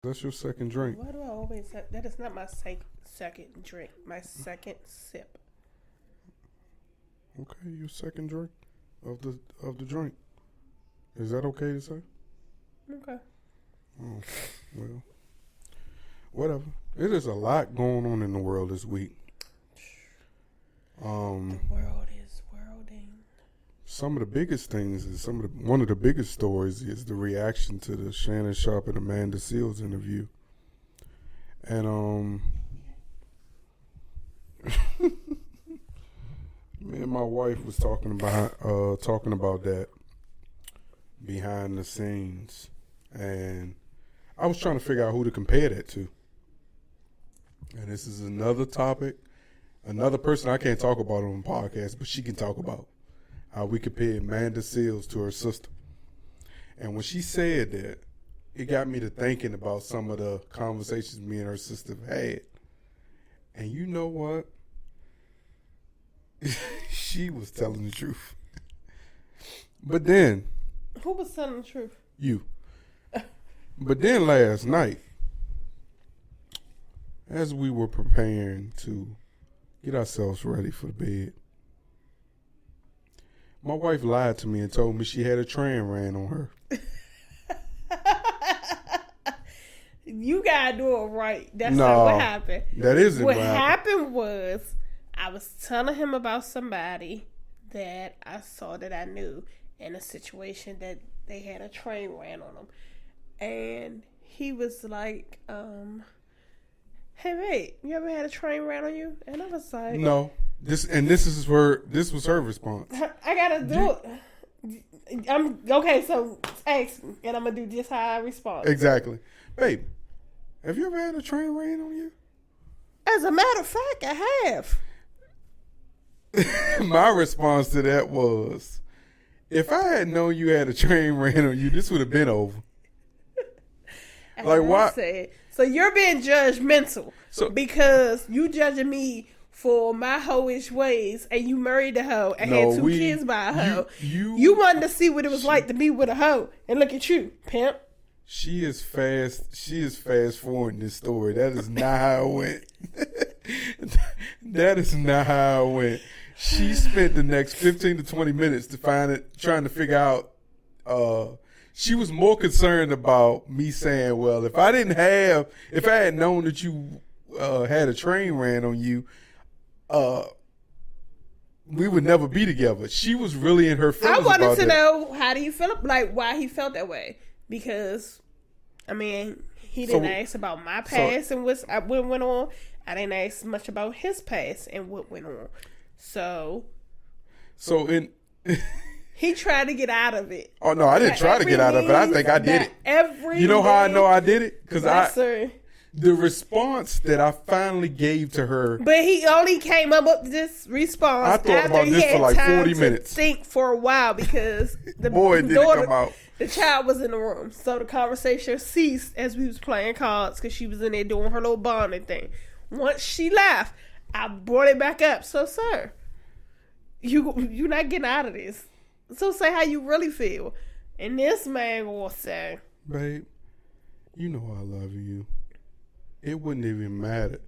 That's your second drink. Why do I always have... That is not my second drink. My second sip. Okay, your second drink of the drink. Is that okay to say? Okay. Oh, well. Whatever. It is a lot going on in the world this week. The world is worlding. Some of the biggest things is one of the biggest stories is the reaction to the Shannon Sharpe and Amanda Seales interview. And me and my wife was talking about that behind the scenes, and I was trying to figure out who to compare that to. And this is another topic, another person I can't talk about on the podcast, but she can talk about how we compare Amanda Seales to her sister. And when she said that, it got me to thinking about some of the conversations me and her sister have had. And you know what? She was telling the truth. But then... Who was telling the truth? You. But then last night, as we were preparing to get ourselves ready for the bed, my wife lied to me and told me she had a train ran on her. You gotta do it right. That's not what happened. That isn't what happened. Was I was telling him about somebody that I saw that I knew in a situation that they had a train ran on them, and he was like, "Hey, mate, you ever had a train ran on you?" And I was like, "No." This was her response. I gotta do it. I'm okay. So ask me, and I'm gonna do just how I respond. Exactly, babe. Have you ever had a train ran on you? As a matter of fact, I have. My response to that was, if I had known you had a train ran on you, this would have been over. Like, why? Said, so you're being judgmental because you judging me for my hoish ways, and you married a hoe and had two kids by a hoe. You wanted to see what it was like to be with a hoe, and look at you, pimp. She is fast forwarding this story. That is not how it went. That is not how it went. She spent the next 15 to 20 minutes trying to figure out. She was more concerned about me saying, well, if I had known that you had a train ran on you, we would never be together. She was really in her feelings. I wanted to know, how do you feel, like why he felt that way? Because, I mean, he didn't ask about my past and what went on. I didn't ask much about his past and what went on. So he tried to get out of it. Oh no, I didn't try to get out of it. I think I did it. You know how I know I did it? Because the response that I finally gave to her. But he only came up with this response. I thought about this for like 40 minutes. Think for a while because the boy didn't come out. The child was in the room, so the conversation ceased as we was playing cards because she was in there doing her little bonding thing. Once she left, I brought it back up. So, sir, you're not getting out of this. So say how you really feel. And this man will say, babe, you know I love you. It wouldn't even matter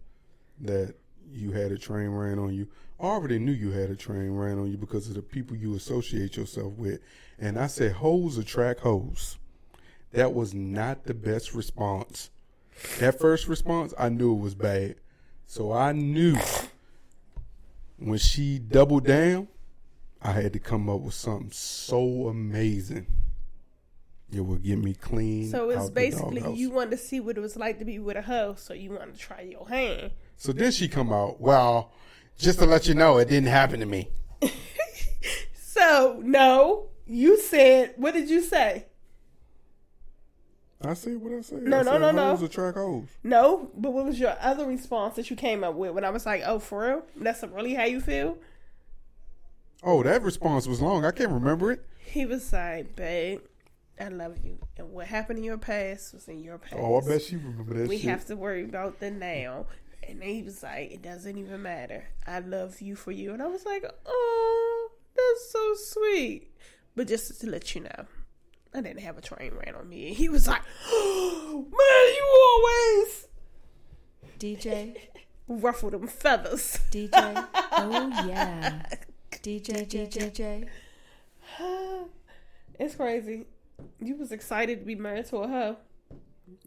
that you had a train ran on you. I already knew you had a train ran on you because of the people you associate yourself with. And I said, hoes attract hoes. That was not the best response. That first response, I knew it was bad. So I knew when she doubled down, I had to come up with something so amazing. It would get me clean. So it's basically you wanted to see what it was like to be with a hoe, so you wanted to try your hand. So then she come out, well, just to let you know, it didn't happen to me. So, no, you said, what did you say? I said what I said. No. Hoes attract hoes. No, but what was your other response that you came up with when I was like, oh, for real? That's really how you feel? Oh, that response was long. I can't remember it. He was like, babe, I love you. And what happened in your past was in your past. Oh, I bet she remember that We shit. have to worry about the now. And then he was like, it doesn't even matter. I love you for you. And I was like, oh, that's so sweet. But just to let you know, I didn't have a train ran on me. And he was like, oh, man, you DJ. Ruffle them feathers. DJ. Oh, yeah. DJ. It's crazy. You was excited to be married to a hoe.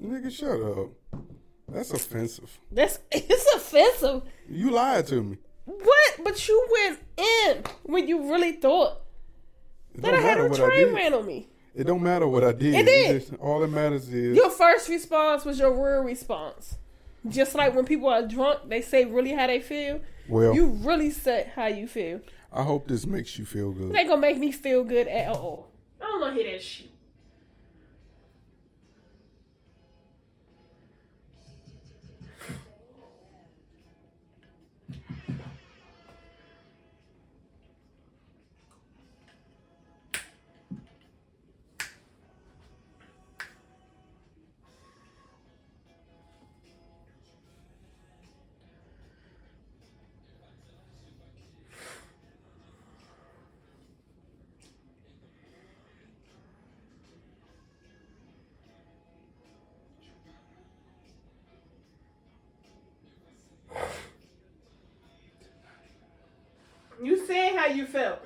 Nigga, shut up. That's offensive. It's offensive. You lied to me. What? But you went in when you really thought that I had a train ran on me. It don't matter what I did. It did. All that matters is Your first response was your real response. Just like when people are drunk, they say really how they feel. Well, you really said how you feel. I hope this makes you feel good. It ain't gonna make me feel good at all. I don't wanna hear that shit. You said how you felt.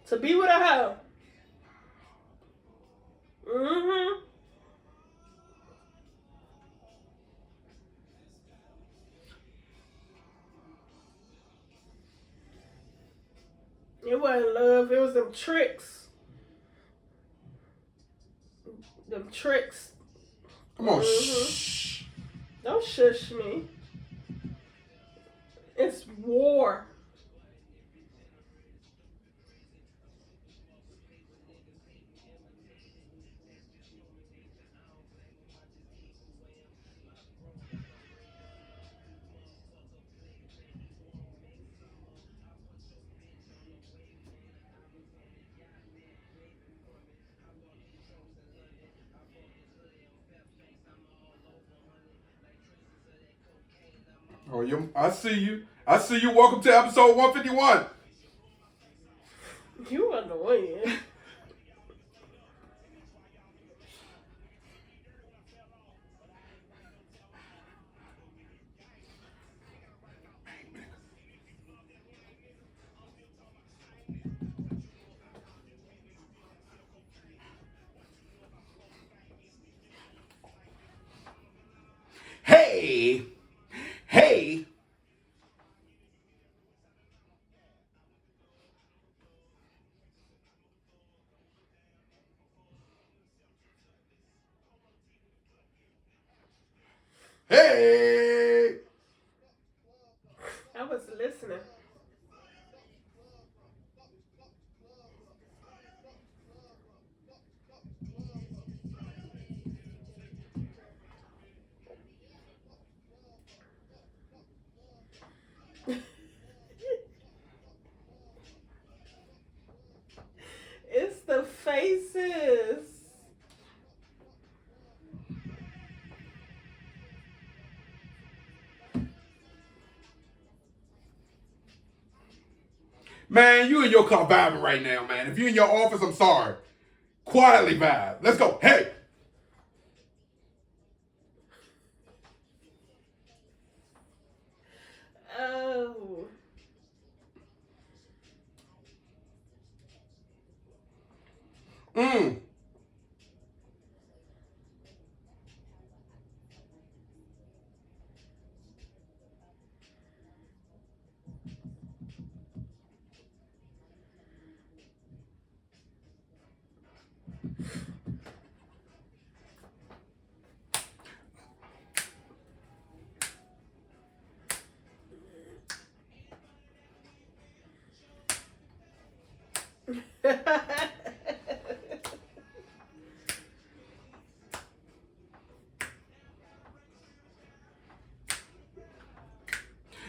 To be with a hoe. Mm-hmm. It wasn't love. It was them tricks. Them tricks. Come on, shh. Don't shush me. It's war. Oh, I see you. I see you. Welcome to episode 151. You annoying. Hey. Hey. Hey. I was listening. It's the faces. Man, you in your car vibing right now, man. If you're in your office, I'm sorry. Quietly vibe. Let's go. Hey. Oh. Mm.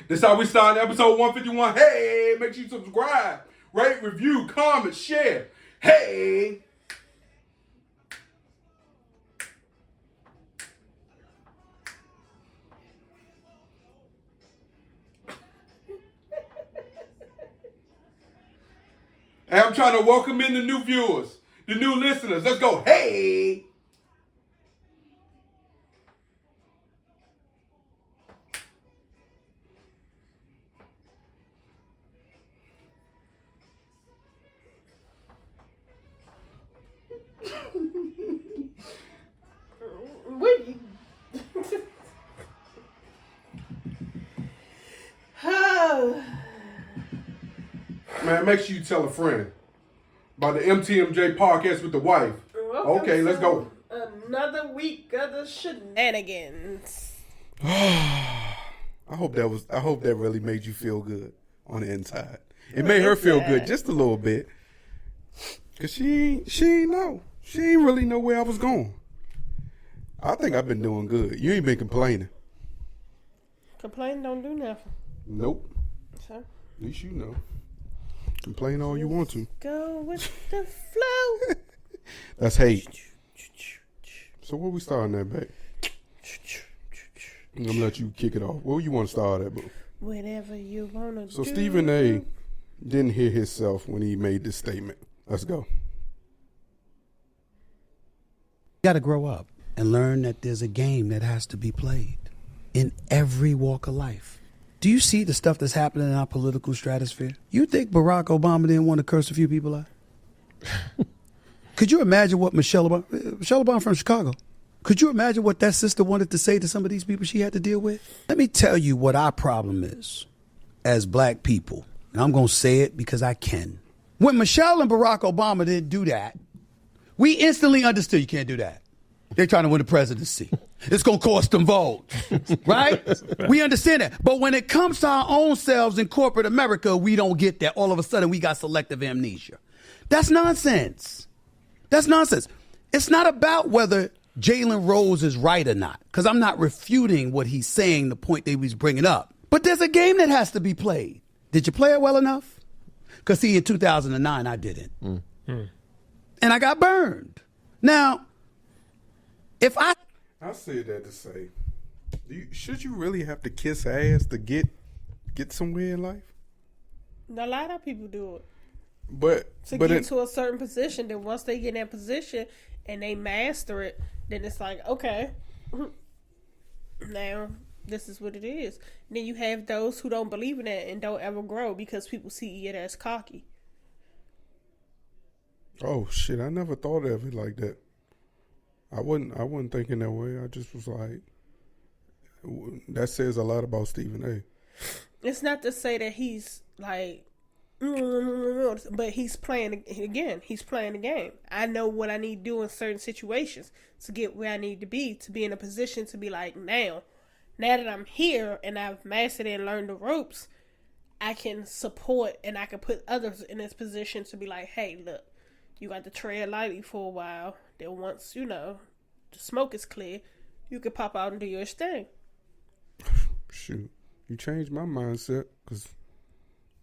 This is how we start episode 151. Hey, make sure you subscribe, rate, review, comment, share. Hey. And I'm trying to welcome in the new viewers, the new listeners. Let's go. Hey. Man, make sure you tell a friend about the MTMJ Podcast with the wife. Okay, let's go. Another week of the shenanigans. I hope that really made you feel good on the inside. It made her feel good just a little bit. Cause she ain't know. She ain't really know where I was going. I think I've been doing good. You ain't been complaining. Complaining don't do nothing. Nope. So? At least you know. Complain all you want to. Go with the flow. That's hate. So where we starting at, babe? I'm gonna let you kick it off. Where you want to start at, boo? Whatever you wanna do. So Stephen A. didn't hear himself when he made this statement. Let's go. You got to grow up and learn that there's a game that has to be played in every walk of life. Do you see the stuff that's happening in our political stratosphere? You think Barack Obama didn't want to curse a few people out? Could you imagine what Michelle Obama from Chicago, could you imagine what that sister wanted to say to some of these people she had to deal with? Let me tell you what our problem is as black people. And I'm going to say it because I can. When Michelle and Barack Obama didn't do that, we instantly understood you can't do that. They're trying to win the presidency. It's going to cost them votes, right? We understand that. But when it comes to our own selves in corporate America, we don't get that. All of a sudden, we got selective amnesia. That's nonsense. That's nonsense. It's not about whether Jalen Rose is right or not, because I'm not refuting what he's saying, the point that he was bringing up. But there's a game that has to be played. Did you play it well enough? Because, see, in 2009, I didn't. And I got burned. Now, if I said that to say, should you really have to kiss ass to get somewhere in life? A lot of people do it. But get to a certain position, then once they get in that position and they master it, then it's like, okay, now this is what it is. And then you have those who don't believe in it and don't ever grow because people see it as cocky. Oh shit! I never thought of it like that. I wasn't thinking that way. I just was like, that says a lot about Stephen A. It's not to say that he's like, but he's playing again. He's playing the game. I know what I need to do in certain situations to get where I need to be in a position to be like, now that I'm here and I've mastered it and learned the ropes, I can support and I can put others in this position to be like, hey, look, you got to tread lightly for a while. Then once, the smoke is clear, you can pop out and do your thing. Shoot. You changed my mindset because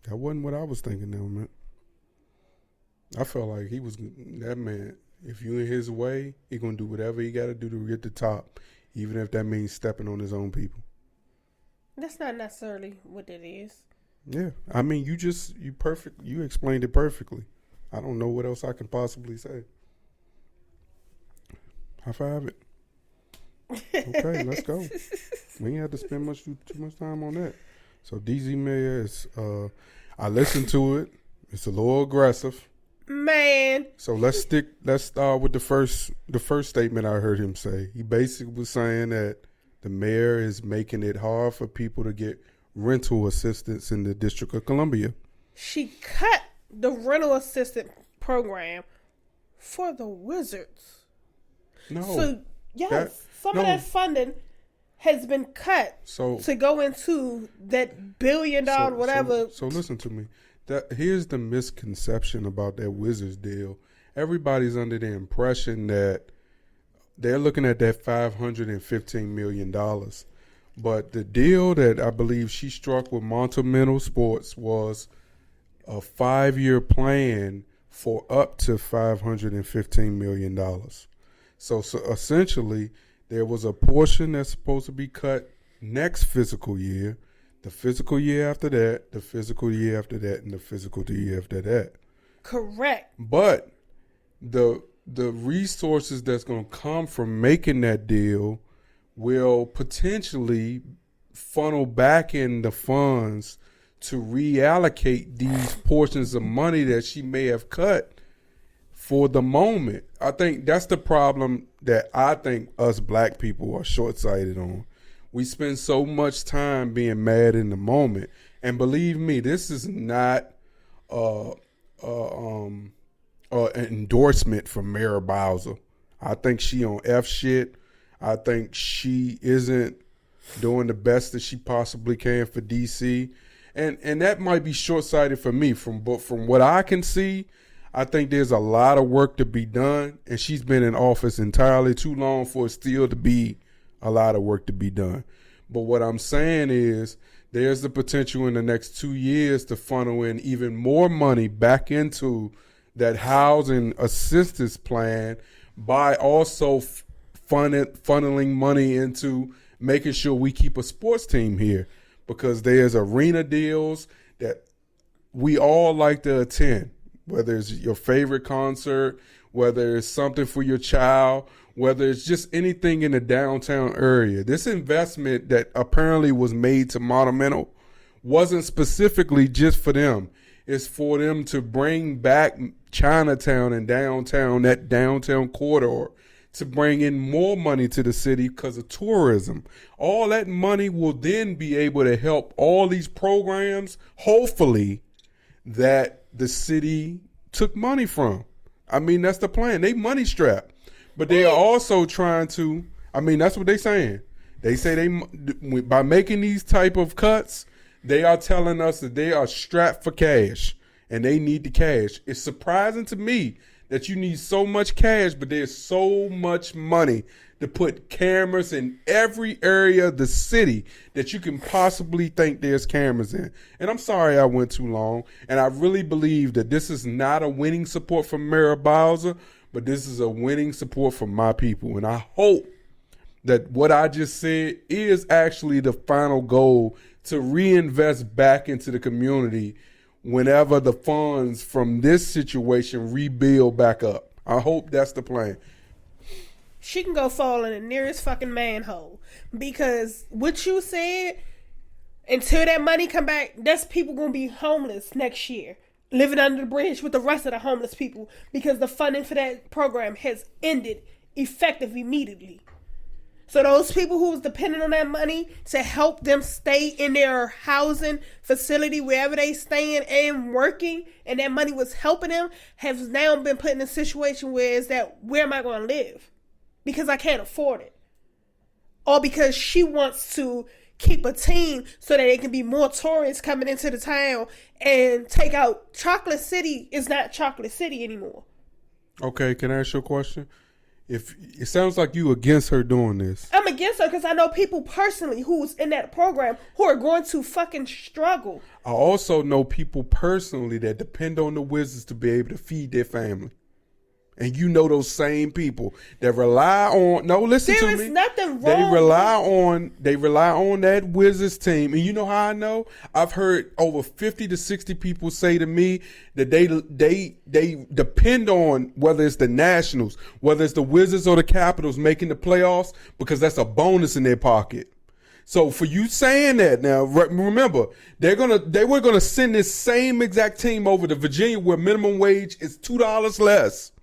that wasn't what I was thinking now, man. I felt like he was that man. If you in his way, he going to do whatever he got to do to get the top, even if that means stepping on his own people. That's not necessarily what it is. Yeah. I mean, you explained it perfectly. I don't know what else I can possibly say. High five it. Okay, let's go. We ain't have to spend too much time on that. So DZ Mayor is I listened to it. It's a little aggressive. Man. So let's start with the first statement I heard him say. He basically was saying that the mayor is making it hard for people to get rental assistance in the District of Columbia. She cut the rental assistant program for the Wizards. No. So, yes, some of that funding has been cut to go into that $1 billion whatever. So listen to me. Here's the misconception about that Wizards deal. Everybody's under the impression that they're looking at that $515 million. But the deal that I believe she struck with Monumental Sports was a 5-year plan for up to $515 million. So essentially, there was a portion that's supposed to be cut next fiscal year, the fiscal year after that, the fiscal year after that, and the fiscal year after that. Correct. But the resources that's going to come from making that deal will potentially funnel back in the funds to reallocate these portions of money that she may have cut for the moment. I think that's the problem that I think us black people are short-sighted on. We spend so much time being mad in the moment. And believe me, this is not an endorsement for Mayor Bowser. I think she on F shit. I think she isn't doing the best that she possibly can for D.C. And that might be short-sighted for me. From what I can see, I think there's a lot of work to be done, and she's been in office entirely too long for it still to be a lot of work to be done. But what I'm saying is there's the potential in the next 2 years to funnel in even more money back into that housing assistance plan by also funneling money into making sure we keep a sports team here, because there's arena deals that we all like to attend, whether it's your favorite concert, whether it's something for your child, whether it's just anything in the downtown area. This investment that apparently was made to Monumental wasn't specifically just for them. It's for them to bring back Chinatown and downtown, that downtown corridor, to bring in more money to the city because of tourism. All that money will then be able to help all these programs, hopefully, that the city took money from. I mean, that's the plan. They money strapped. But they are also trying to, I mean, that's what they're saying. They say by making these type of cuts, they are telling us that they are strapped for cash and they need the cash. It's surprising to me that you need so much cash, but there's so much money to put cameras in every area of the city that you can possibly think there's cameras in. And I'm sorry I went too long. And I really believe that this is not a winning support for Mayor Bowser, but this is a winning support for my people. And I hope that what I just said is actually the final goal, to reinvest back into the community whenever the funds from this situation rebuild back up. I hope that's the plan. She can go fall in the nearest fucking manhole, because what you said, until that money come back, that's people gonna be homeless next year, living under the bridge with the rest of the homeless people, because the funding for that program has ended effective immediately. So those people who was depending on that money to help them stay in their housing facility, wherever they staying and working, and that money was helping them, have now been put in a situation where where am I going to live? Because I can't afford it. Or because she wants to keep a team so that there can be more tourists coming into the town and take out. Chocolate City is not Chocolate City anymore. Okay, can I ask you a question? If it sounds like you against her doing this. I'm against her because I know people personally who's in that program who are going to fucking struggle. I also know people personally that depend on the Wizards to be able to feed their family. And you know those same people that rely on, no, listen to me. There is nothing wrong. They rely on that Wizards team. And you know how I know? I've heard over 50 to 60 people say to me that they depend on, whether it's the Nationals, whether it's the Wizards or the Capitals making the playoffs, because that's a bonus in their pocket. So for you saying that now, remember, they were gonna send this same exact team over to Virginia where minimum wage is $2 less.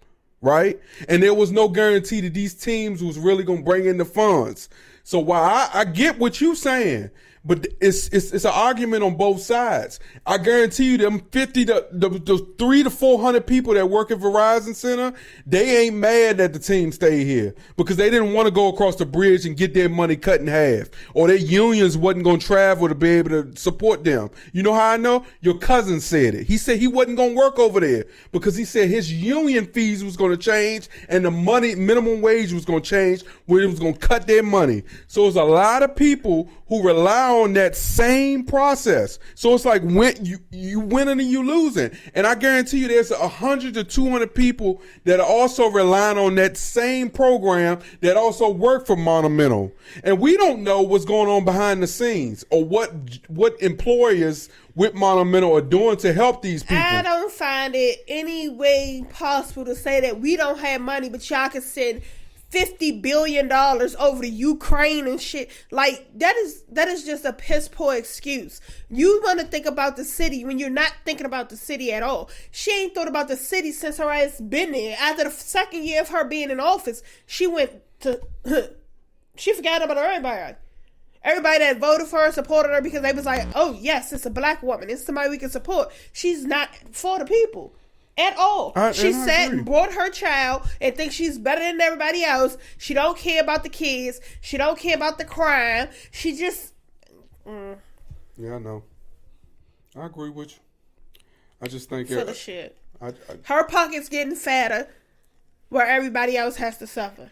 Right? And there was no guarantee that these teams was really going to bring in the funds. So while I get what you're saying, but it's an argument on both sides. I guarantee you them 50 to the 300 to 400 people that work at Verizon Center, they ain't mad that the team stayed here because they didn't want to go across the bridge and get their money cut in half, or their unions wasn't going to travel to be able to support them. You know how I know? Your cousin said it. He said he wasn't going to work over there because he said his union fees was going to change and the minimum wage was going to change, where it was going to cut their money. So there's a lot of people who rely on that same process. So it's like when you winning and you losing. And I guarantee you there's 100 to 200 people that are also relying on that same program that also work for Monumental. And we don't know what's going on behind the scenes or what employers with Monumental are doing to help these people. I don't find it any way possible to say that we don't have money, but y'all can send $50 billion over to Ukraine and shit. Like, that is just a piss poor excuse. You want to think about the city when you're not thinking about the city at all. She ain't thought about the city since her ass been there. After the second year of her being in office, she went to she forgot about everybody. Everybody that voted for her, supported her because they was like, oh yes, it's a black woman, it's somebody we can support. She's not for the people at all. She sat and brought her child and thinks she's better than everybody else. She don't care about the kids. She don't care about the crime. She just... Yeah, I know. I agree with you. I just think... Full of shit. Her pocket's getting fatter where everybody else has to suffer.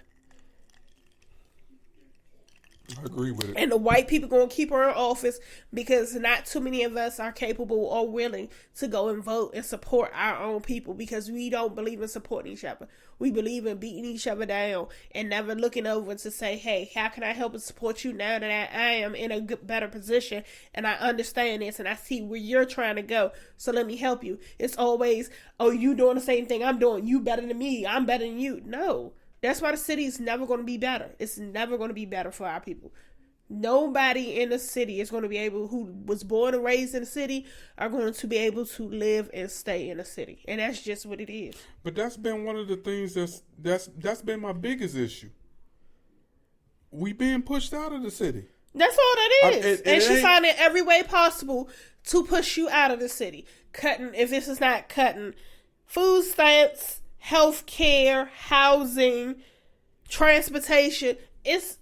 I agree with it. And the white people going to keep her in office because not too many of us are capable or willing to go and vote and support our own people because we don't believe in supporting each other. We believe in beating each other down and never looking over to say, hey, how can I help and support you now that I am in a better position and I understand this and I see where you're trying to go, so let me help you. It's always, oh, you doing the same thing I'm doing. You better than me. I'm better than you. No. That's why the city is never going to be better. It's never going to be better for our people. Nobody in the city is going to be able, who was born and raised in the city, are going to be able to live and stay in the city. And that's just what it is. But that's been one of the things that's been my biggest issue. We being pushed out of the city. That's all that is. And she finding every way possible to push you out of the city. Cutting, if this is not cutting, food stamps, health care, housing, transportation. It's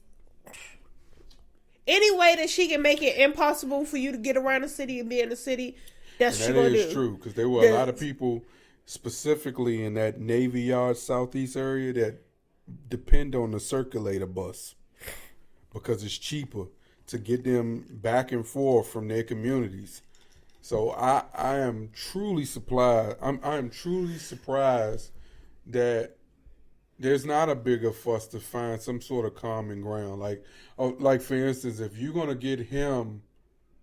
any way that she can make it impossible for you to get around the city and be in the city, that's what she's going to do. That is true, because there were a lot of people, specifically in that Navy Yard Southeast area, that depend on the circulator bus because it's cheaper to get them back and forth from their communities. So I am truly I'm truly surprised that there's not a bigger fuss to find some sort of common ground. Like for instance, if you're going to get him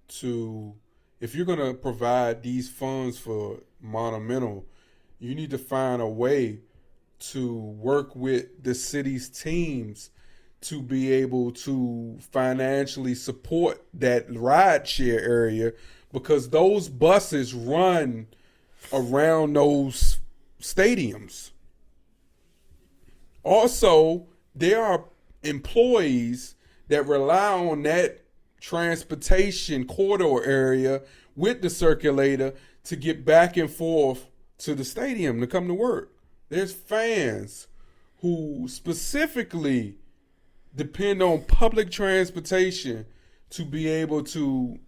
if you're going to provide these funds for Monumental, you need to find a way to work with the city's teams to be able to financially support that rideshare area, because those buses run around those stadiums. Also, there are employees that rely on that transportation corridor area with the circulator to get back and forth to the stadium to come to work. There's fans who specifically depend on public transportation to be able to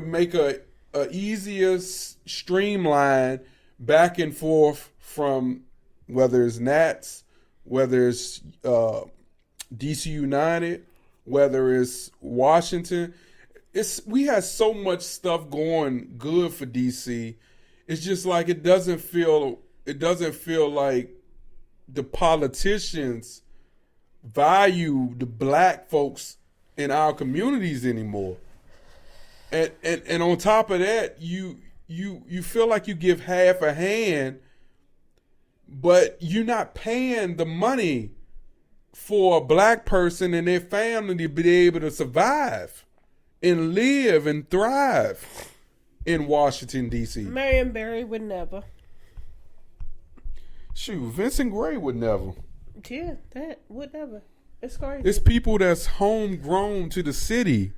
make a easier streamline back and forth from whether it's Nats, whether it's DC United, whether it's Washington. We have so much stuff going good for DC. It's just like it doesn't feel like the politicians value the black folks in our communities anymore. And on top of that, you feel like you give half a hand, but you're not paying the money for a black person and their family to be able to survive and live and thrive in Washington, D.C. Marion Barry would never. Shoot, Vincent Gray would never. Yeah, that would never. It's crazy. It's people that's homegrown to the city.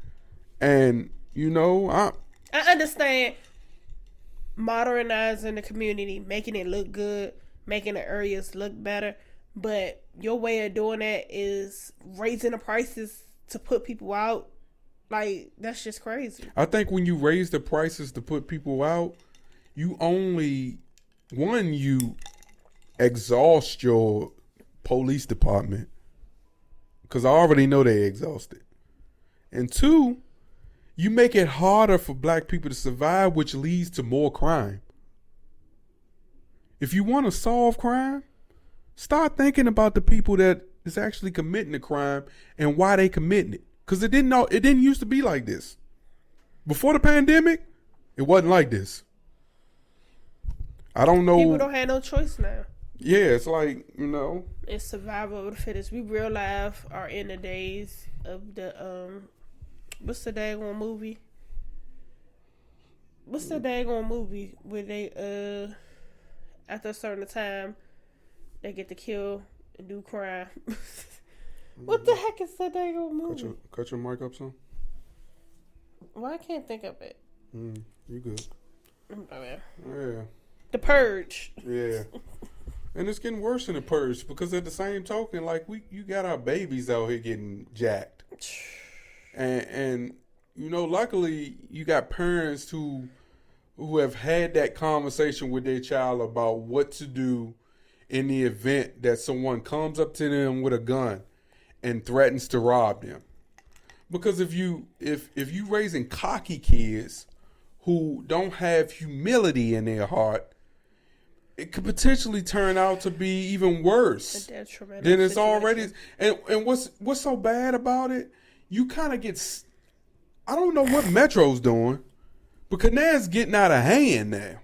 And, I understand modernizing the community, making it look good, making the areas look better. But your way of doing that is raising the prices to put people out. Like, that's just crazy. I think when you raise the prices to put people out, you exhaust your police department, because I already know they're exhausted. And two, you make it harder for black people to survive, which leads to more crime. If you want to solve crime, start thinking about the people that is actually committing the crime and why they committing it. Because it didn't used to be like this. Before the pandemic, It wasn't like this. I don't know. People don't have no choice now. Yeah, it's like, It's survival of the fittest. We real life are in the days of the what's the daggone movie? What's the daggone movie where they after a certain time they get to kill and do crime? What the heck is that daggone movie? Cut your mic up some. Well, I can't think of it. You good? Yeah. The Purge. Yeah. And it's getting worse than The Purge because at the same token, like you got our babies out here getting jacked. And luckily you got parents who have had that conversation with their child about what to do in the event that someone comes up to them with a gun and threatens to rob them. Because if you raising cocky kids who don't have humility in their heart, it could potentially turn out to be even worse than it's already. And what's so bad about it? You kind of get. I don't know what Metro's doing, but now it's getting out of hand now.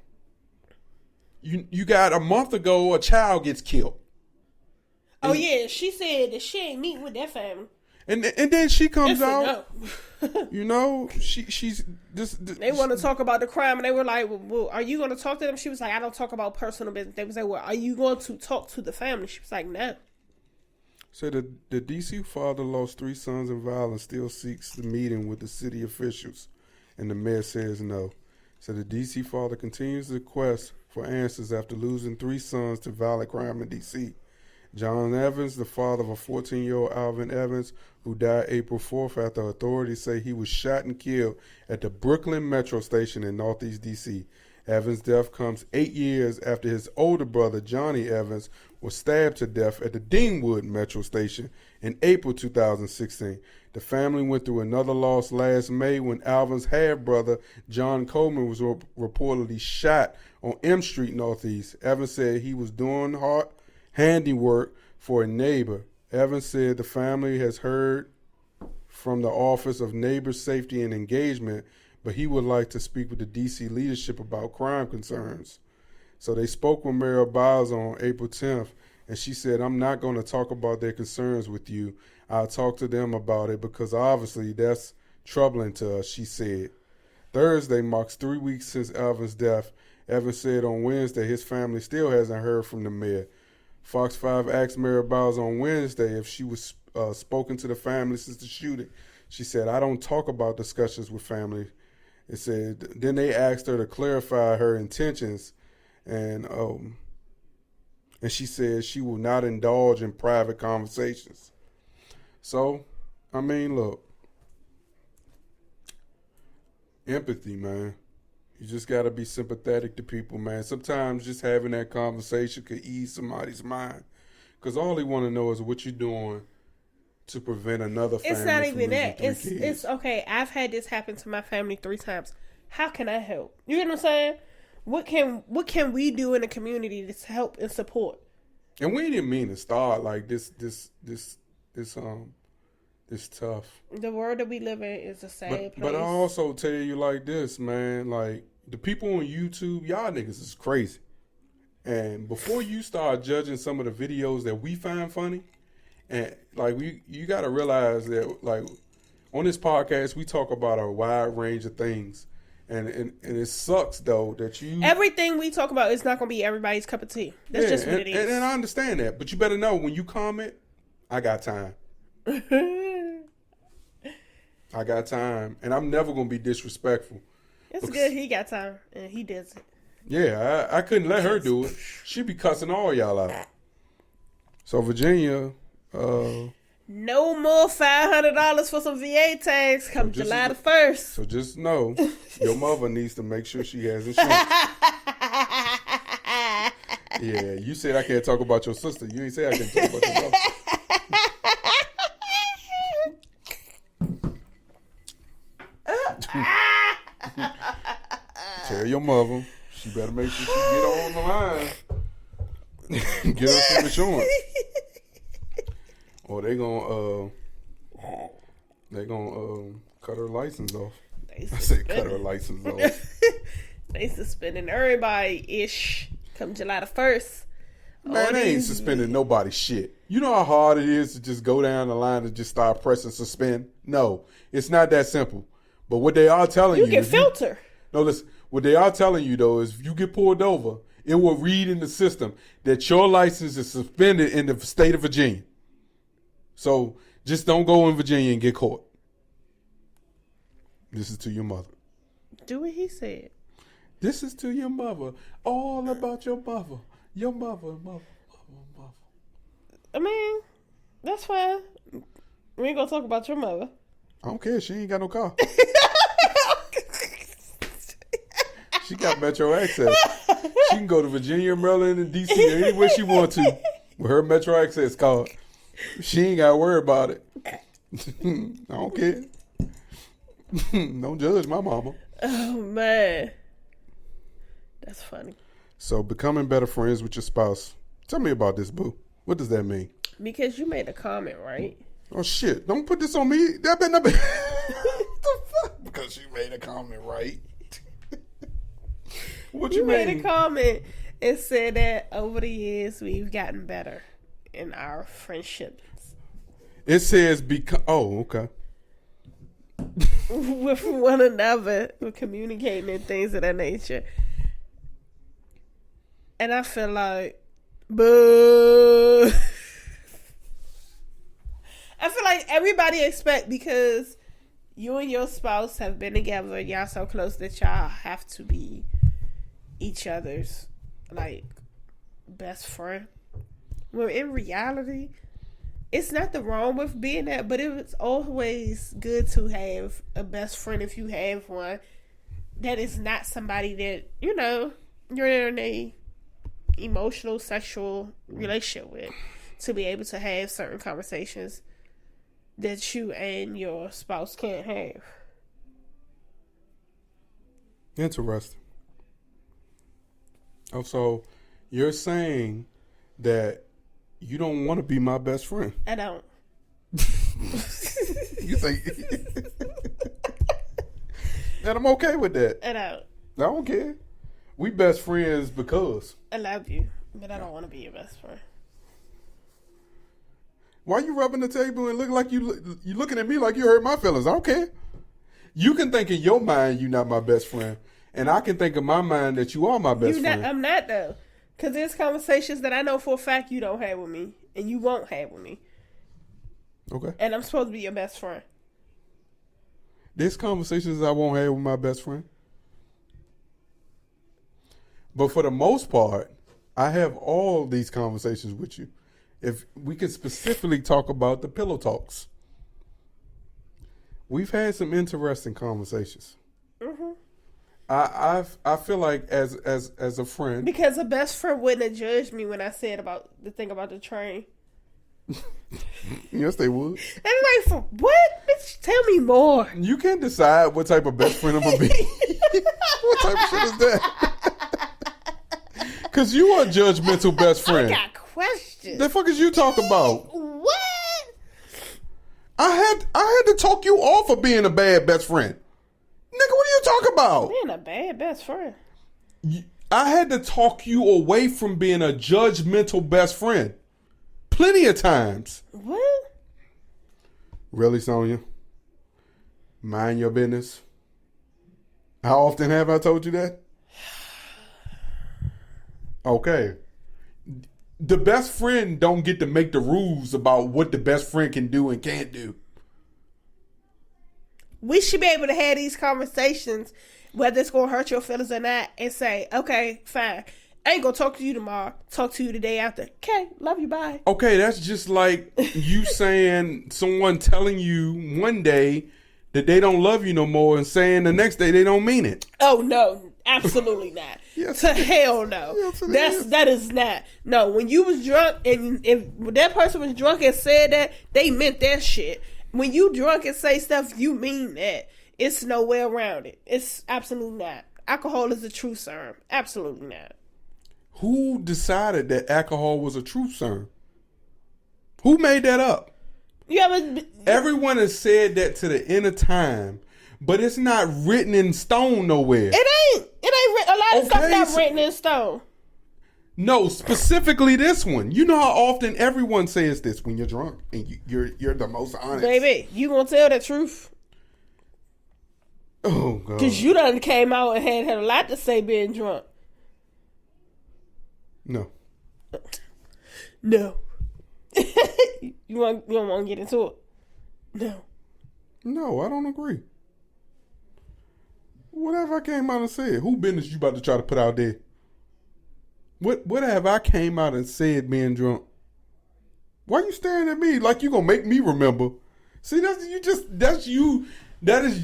You got a month ago a child gets killed. Oh yeah, she said that she ain't meeting with that family. And then she comes out, she's this. They want to talk about the crime, and they were like, well, are you going to talk to them? She was like, I don't talk about personal business. They was like, well, are you going to talk to the family? She was like, no. So the D.C. father lost 3 sons in violence, still seeks the meeting with the city officials, and the mayor says no. So the D.C. father continues the quest for answers after losing 3 sons to violent crime in D.C. John Evans, the father of a 14-year-old Alvin Evans, who died April 4th after authorities say he was shot and killed at the Brooklyn Metro Station in Northeast D.C. Evans' death comes 8 years after his older brother, Johnny Evans, was stabbed to death at the Deanwood Metro Station in April 2016. The family went through another loss last May when Alvin's half-brother, John Coleman, was reportedly shot on M Street Northeast. Evans said he was doing handiwork for a neighbor. Evans said the family has heard from the Office of Neighbor Safety and Engagement, but he would like to speak with the D.C. leadership about crime concerns. So they spoke with Mayor Biles on April 10th, and she said, I'm not going to talk about their concerns with you. I'll talk to them about it because obviously that's troubling to us, she said. Thursday marks 3 weeks since Alvin's death. Evans said on Wednesday his family still hasn't heard from the mayor. Fox 5 asked Mayor Biles on Wednesday if she was spoken to the family since the shooting. She said, I don't talk about discussions with family. It said, then they asked her to clarify her intentions, and she said she will not indulge in private conversations. So, I mean, look, empathy, man. You just got to be sympathetic to people, man. Sometimes just having that conversation could ease somebody's mind. Because all they want to know is what you're doing to prevent another family. It's not from even that. losing 3 kids. It's okay. I've had this happen to my family 3 times. How can I help? You know what I'm saying? What can we do in the community to help and support? And we didn't mean to start like this tough. The world that we live in is a sad place. But I also tell you like this, man, like the people on YouTube, y'all niggas is crazy. And before you start judging some of the videos that we find funny, and like you gotta realize that like on this podcast we talk about a wide range of things. And it sucks though that everything we talk about is not gonna be everybody's cup of tea. That's just what it is. And I understand that, but you better know when you comment, I got time. I got time, and I'm never gonna be disrespectful. It's good he got time, and he does it. Yeah, I couldn't let her do it. She be cussing all y'all out. So Virginia, no more $500 for some VA tags come July the 1st. So just know, your mother needs to make sure she has insurance. Yeah, you said I can't talk about your sister. You ain't say I can't talk about your mother. Tell your mother she better make sure she get on the line. Get her some insurance. Or they gonna cut her license off. I said cut her license off. They suspending everybody ish come July the 1st. Man, they ain't suspending nobody's shit. You know how hard it is to just go down the line and just start pressing suspend? No, it's not that simple. But what they are telling you... You can filter. No, listen. What they are telling you, though, is if you get pulled over, it will read in the system that your license is suspended in the state of Virginia. So just don't go in Virginia and get caught. This is to your mother. Do what he said. This is to your mother. All about your mother. Your mother. I mean, that's fine. We ain't gonna talk about your mother. I don't care. She ain't got no car. She got Metro Access. She can go to Virginia, Maryland, and D.C. anywhere she want to with her Metro Access card. She ain't got to worry about it. I don't care. Don't judge my mama. Oh, man. That's funny. So, becoming better friends with your spouse. Tell me about this, boo. What does that mean? Because you made a comment, right? Oh, shit. Don't put this on me. That better not be. What the fuck? Because she made a comment, right? What you made mean? a comment and said that over the years we've gotten better in our friendships. It says oh, okay. With one another, with communicating and things of that nature. And I feel like, boo. I feel like everybody expect, because you and your spouse have been together, y'all so close that y'all have to be each other's like best friend. Well, in reality, it's not the wrong with being that, but it's always good to have a best friend if you have one that is not somebody that, you know, you're in a emotional, sexual relationship with, to be able to have certain conversations that you and your spouse can't have. Interesting. Oh, so you're saying that you don't want to be my best friend? I don't. You think that I'm okay with that? I don't. I don't care. We best friends because I love you, but I don't want to be your best friend. Why you rubbing the table and look like you looking at me like you hurt my feelings? I don't care. You can think in your mind you're not my best friend, and I can think in my mind that you are my best friend. I'm not, though. Because there's conversations that I know for a fact you don't have with me, and you won't have with me. Okay. And I'm supposed to be your best friend. There's conversations I won't have with my best friend. But for the most part, I have all these conversations with you. If we could specifically talk about the pillow talks. We've had some interesting conversations. Mm-hmm. I feel like as a friend, because a best friend wouldn't have judged me when I said about the thing about the train. Yes, they would. And I'm like, for what? Bitch, tell me more. You can't decide what type of best friend I'm gonna be. What type of shit is that? Because you are a judgmental best friend. I got questions. The fuck is you talking about? What? I had to talk you off of being a bad best friend. Nigga, what are you talking about? Being a bad best friend. I had to talk you away from being a judgmental best friend. Plenty of times. What? Really, Sonya? Mind your business. How often have I told you that? Okay. The best friend don't get to make the rules about what the best friend can do and can't do. We should be able to have these conversations, whether it's going to hurt your feelings or not, and say, okay, fine. I ain't going to talk to you tomorrow. Talk to you the day after. Okay, love you, bye. Okay, that's just like you saying someone telling you one day that they don't love you no more and saying the next day they don't mean it. Oh, no. Absolutely not. Yes, to hell no. Yes, that is not. No, when you was drunk and if that person was drunk and said that, they meant that shit. When you drunk and say stuff, you mean that. It's no way around it. It's absolutely not. Alcohol is a truth serum. Absolutely not. Who decided that alcohol was a truth serum? Who made that up? Everyone has said that to the end of time, but it's not written in stone nowhere. It ain't written. of stuff that's so- written in stone. No, specifically this one. You know how often everyone says this when you're drunk and you're the most honest. Baby, you gonna tell the truth? Oh God. Because you done came out and had a lot to say being drunk. No. No. you don't want to get into it? No. No, I don't agree. Whatever I came out and said, who business you about to try to put out there? What have I came out and said being drunk? Why you staring at me like you gonna make me remember? See, that is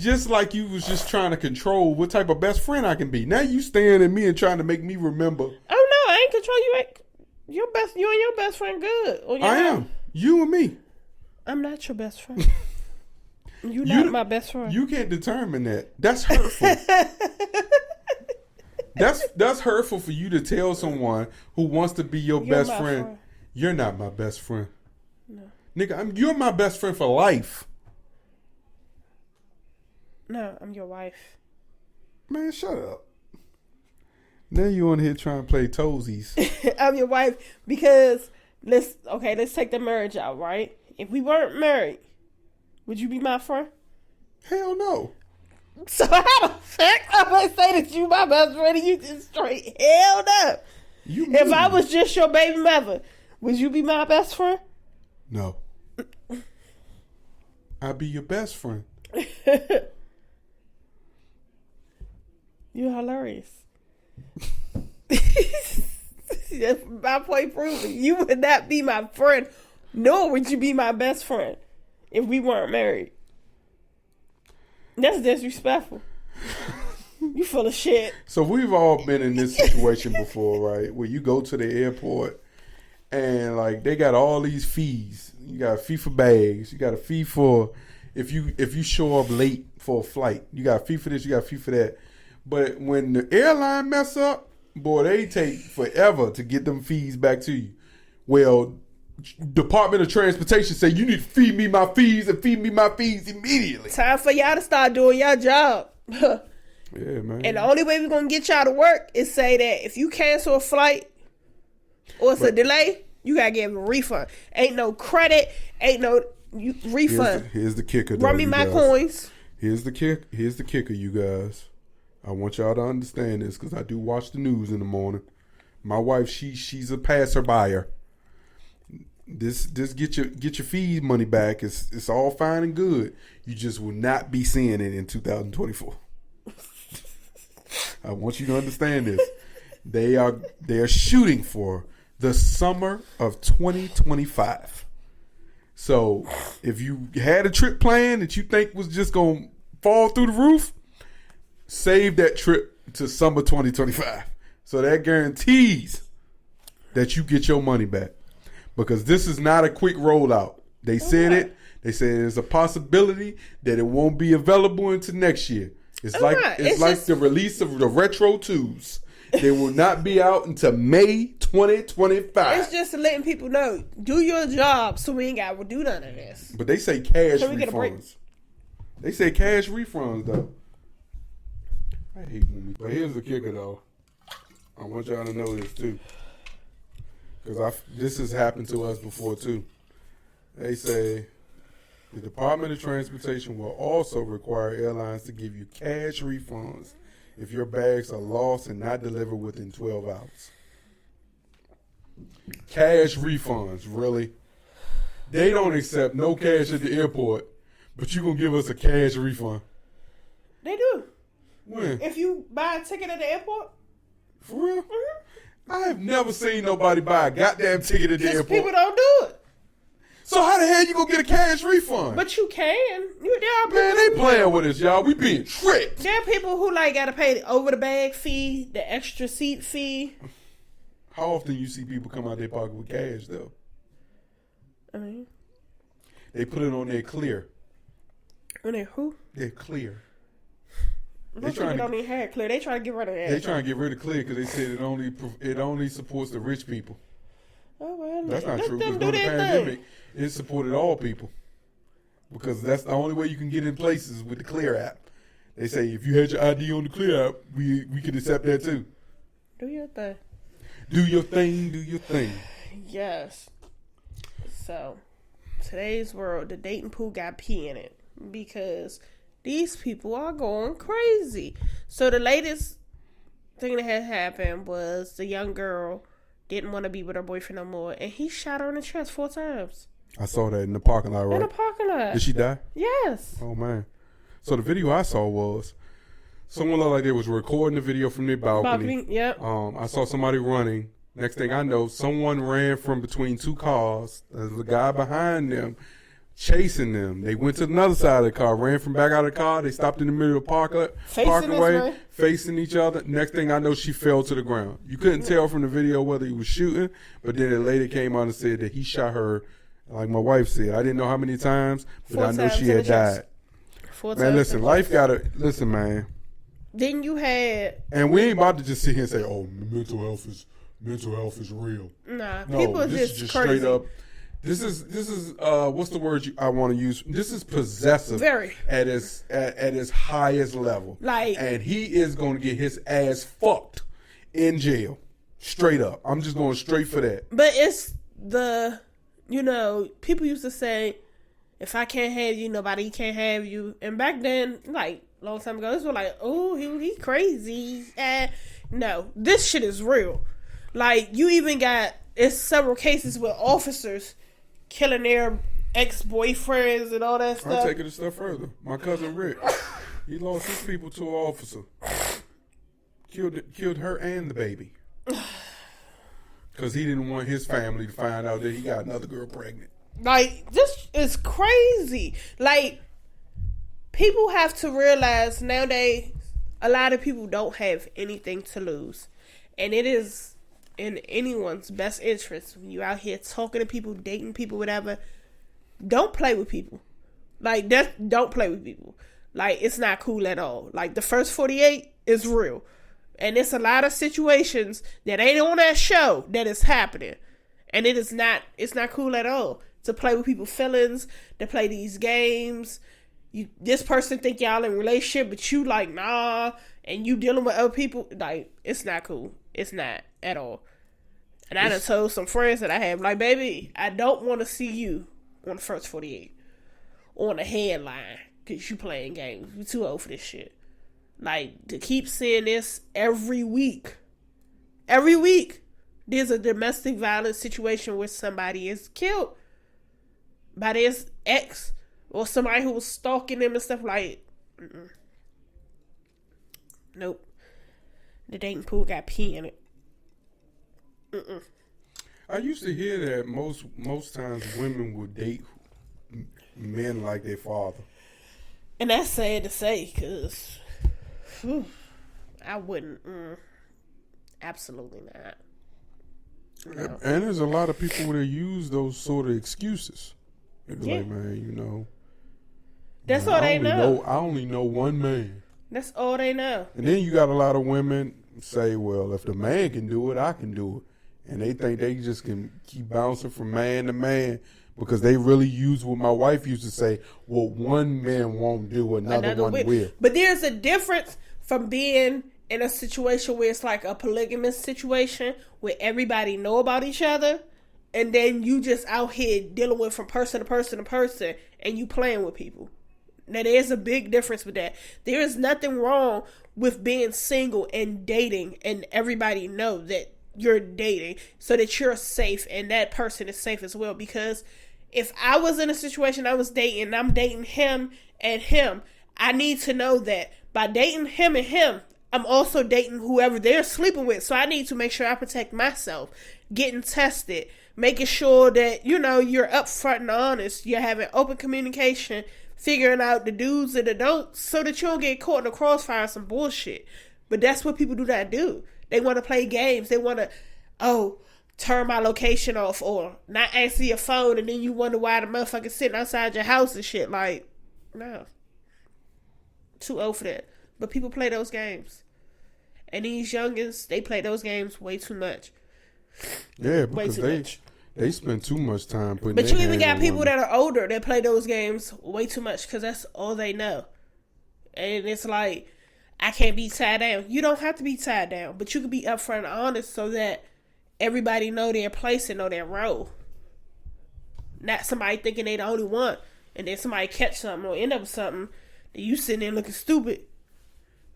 just like you was just trying to control what type of best friend I can be. Now you staring at me and trying to make me remember. Oh no, I ain't control you. You and your best friend good. I am. You and me. I'm not your best friend. You're not my best friend. You can't determine that. That's hurtful. That's hurtful for you to tell someone who wants to be your best friend. You're not my best friend. No. Nigga, you're my best friend for life. No, I'm your wife. Man, shut up. Now you on here trying to play toesies. I'm your wife because let's take the marriage out, right? If we weren't married, would you be my friend? Hell no. So how the fuck am I say that you my best friend and you just straight hell no? If I was just your baby mother, would you be my best friend? No. I'd be your best friend. You're hilarious. That's my point proven. You would not be my friend, nor would you be my best friend if we weren't married. That's disrespectful. You full of shit. So we've all been in this situation before, right? Where you go to the airport and like they got all these fees. You got a fee for bags. You got a fee for if you show up late for a flight. You got a fee for this. You got a fee for that. But when the airline mess up, boy, they take forever to get them fees back to you. Well, Department of Transportation say you need to feed me my fees and feed me my fees immediately. Time for y'all to start doing your job. Yeah, man. And the only way we're going to get y'all to work is say that if you cancel a flight or it's a delay, you got to give a refund. Ain't no credit, ain't no refund. Here's the kicker, though, run me my coins. Here's the kicker, you guys. I want y'all to understand this because I do watch the news in the morning. My wife, she's a passer-buyer. This get your fees money back. It's all fine and good. You just will not be seeing it in 2024. I want you to understand this. They are shooting for the summer of 2025. So if you had a trip planned that you think was just gonna fall through the roof, save that trip to summer 2025. So that guarantees that you get your money back. Because this is not a quick rollout. They said it. They said there's a possibility that it won't be available until next year. It's like the release of the Retro 2s. They will not be out until May 2025. It's just letting people know, do your job so we ain't got to do none of this. But they say cash refunds. They say cash refunds, though. I hate when but here's the kicker, though. I want y'all to know this, too. Because this has happened to us before, too. They say the Department of Transportation will also require airlines to give you cash refunds if your bags are lost and not delivered within 12 hours. Cash refunds, really? They don't accept no cash at the airport, but you going to give us a cash refund. They do. When? If you buy a ticket at the airport. For real? Mm-hmm. I have never seen nobody buy a goddamn ticket at the airport. People don't do it. So how the hell you gonna get a cash refund? But you can. Man, they playing with us, y'all. We being tricked. There are people who gotta pay the over the bag fee, the extra seat fee. How often you see people come out their pocket with cash though? I mean, they put it on their clear. On their who? They're clear. Most people don't even have clear. They try to get rid of that. They trying to get rid of clear because they said it only supports the rich people. Oh well, that's not true. Because during the pandemic, it supported all people. Because that's the only way you can get in places with the Clear app. They say if you had your ID on the Clear app, we could accept that too. Do your thing. Do your thing. Do your thing. Yes. So, today's world, the dating pool got pee in it because these people are going crazy. So, the latest thing that had happened was the young girl didn't want to be with her boyfriend no more, and he shot her in the chest 4 times. I saw that in the parking lot, right? In the parking lot. Did she die? Yes. Oh, man. So, the video I saw was someone looked like they was recording the video from their balcony. Yep. I saw somebody running. Next thing I know, someone ran from between 2 cars. There's a guy behind them chasing them. They went to another side of the car, ran from back out of the car. They stopped in the middle of the parkway, facing each other. Next thing I know, she fell to the ground. You couldn't tell from the video whether he was shooting, but then a lady came out and said that he shot her, like my wife said. I didn't know how many times, but I know she had died. 4 man, times. Listen, life gotta, listen, man. Then you had... And we ain't about to just sit here and say, oh, mental health is real. Nah, no, people are this is just crazy. straight up. This is what's the word I want to use? This is possessive. Very. At its highest level. Like, and he is going to get his ass fucked in jail. Straight up. I'm just going straight for that. But it's people used to say, if I can't have you, nobody can have you. And back then, like, long time ago, this was like, oh, he crazy. No, this shit is real. Like, you even got, it's several cases with officers killing their ex-boyfriends and all that stuff. I'll take it a step further. My cousin Rick, he lost his people to an officer. Killed her and the baby. Because he didn't want his family to find out that he got another girl pregnant. Like, this is crazy. Like, people have to realize nowadays, a lot of people don't have anything to lose. And it is in anyone's best interest when you're out here talking to people, dating people, whatever. Don't play with people. Like, don't play with people. Like, it's not cool at all. Like, the first 48 is real. And it's a lot of situations that ain't on that show that is happening. And it's not cool at all to play with people's feelings, to play these games. This person think y'all in a relationship, but you like, nah, and you dealing with other people. Like, it's not cool. It's not at all. And I done told some friends that I have, like, baby, I don't want to see you on the first 48 on the headline because you playing games. You too old for this shit. Like, to keep seeing this every week. Every week, there's a domestic violence situation where somebody is killed by their ex or somebody who was stalking them and stuff like, nope. The dating pool got pee in it. I used to hear that most times women would date men like their father. And that's sad to say, because I wouldn't. Absolutely not. No. And there's a lot of people that use those sort of excuses. They be like, man, that's all they know. I only know one man. That's all they know. And then you got a lot of women say, well, if the man can do it, I can do it. And they think they just can keep bouncing from man to man because they really use what my wife used to say, what one man won't do, another one will. But there's a difference from being in a situation where it's like a polygamous situation where everybody know about each other, and then you just out here dealing with from person to person to person, and you playing with people. Now, there's a big difference with that. There is nothing wrong with being single and dating, and everybody know that you're dating so that you're safe and that person is safe as well. Because if I was in a situation I was dating and I'm dating him and him, I need to know that by dating him and him, I'm also dating whoever they're sleeping with. So I need to make sure I protect myself, getting tested, making sure that, you're upfront and honest. You're having open communication, figuring out the do's and the don'ts so that you don't get caught in the crossfire of some bullshit. But that's what people do not do. They want to play games. They want to, turn my location off or not answer your phone, and then you wonder why the motherfucker's sitting outside your house and shit. Like, no. Too old for that. But people play those games. And these youngins, they play those games way too much. Yeah, because they spend too much time putting. But you even got people that are older that play those games way too much because that's all they know. And it's like, I can't be tied down. You don't have to be tied down, but you can be upfront and honest so that everybody know their place and know their role. Not somebody thinking they the only one, and then somebody catch something or end up with something, and you sitting there looking stupid.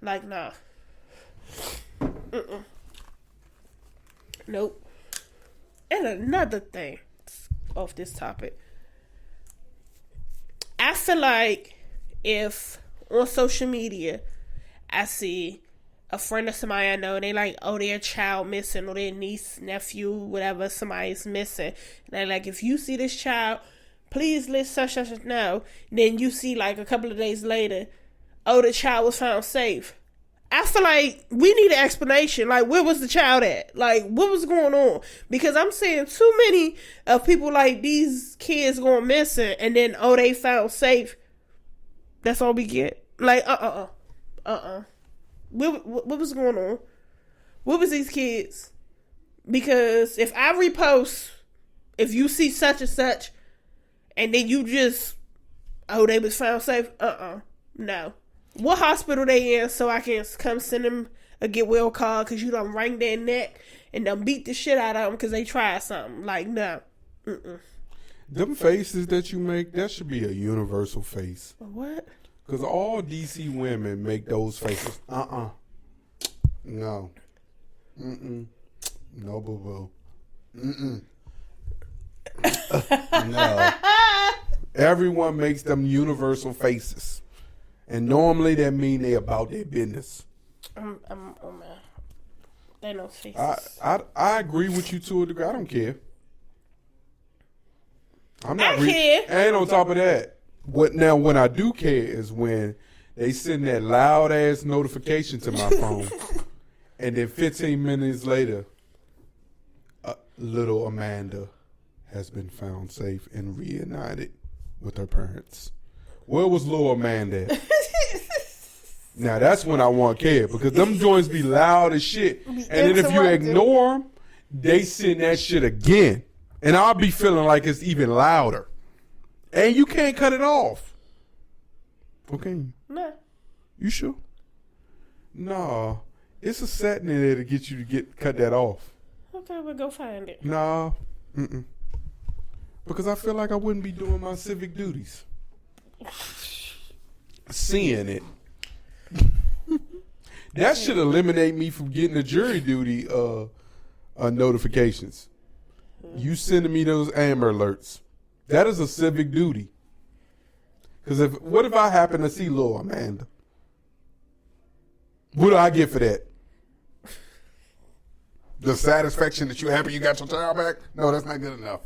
Like, nah. Nope. And another thing off this topic. I feel like if on social media I see a friend of somebody I know, they like, oh, their child missing, or their niece, nephew, whatever, somebody's missing. And they're like, if you see this child, please let such know. Then you see like a couple of days later, oh, the child was found safe. I feel like we need an explanation. Like, where was the child at? Like, what was going on? Because I'm seeing too many of people like these kids going missing, and then, oh, they found safe. That's all we get. Like, What was going on? What was these kids? Because if I repost, if you see such and such, and then you just, oh, they was found safe. No. What hospital they in so I can come send them a get well call because you done wring their neck and done beat the shit out of them because they tried something. Like, no. Them faces that you make, that should be a universal face. What? Because all DC women make those faces. No. No, boo-boo. No. Everyone makes them universal faces. And normally that mean they about their business. Oh man. They no faces. I agree with you to a degree. I don't care. I'm not care. And on top of that, when I do care is when they send that loud ass notification to my phone, and then 15 minutes later, little Amanda has been found safe and reunited with her parents. Where was little Amanda at? Now that's when I want care, because them joints be loud as shit, and then if you ignore them, they send that shit again, and I'll be feeling like it's even louder, and you can't cut it off. Okay. No. You sure? Nah. It's a setting in there to get you to cut that off. Okay, we'll go find it. Nah. Because I feel like I wouldn't be doing my civic duties. Seeing it. That should eliminate me from getting the jury duty notifications. You sending me those Amber Alerts. That is a civic duty. Because what if I happen to see little Amanda? What do I get for that? The satisfaction that you happy you got your child back? No, that's not good enough.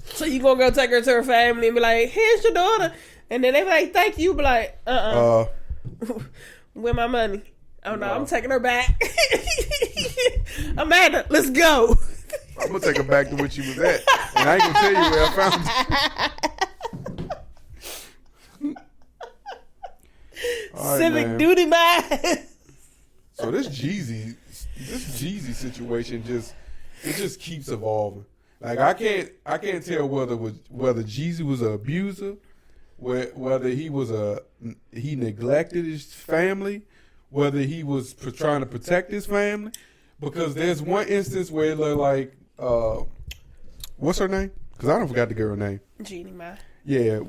So you gonna go take her to her family and be like, here's your daughter. And then they be like, thank you. Be like, where my money? Oh no, I'm taking her back. Amanda, let's go. I'm gonna take her back to where she was at. And I ain't gonna tell you where I found her. Right, civic man. duty man. So this Jeezy situation just keeps evolving. Like I can't tell whether Jeezy was an abuser, whether he neglected his family, whether he was trying to protect his family. Because there's one instance where it looked like what's her name? Because I don't forgot the girl name. Jeannie, man. Yeah,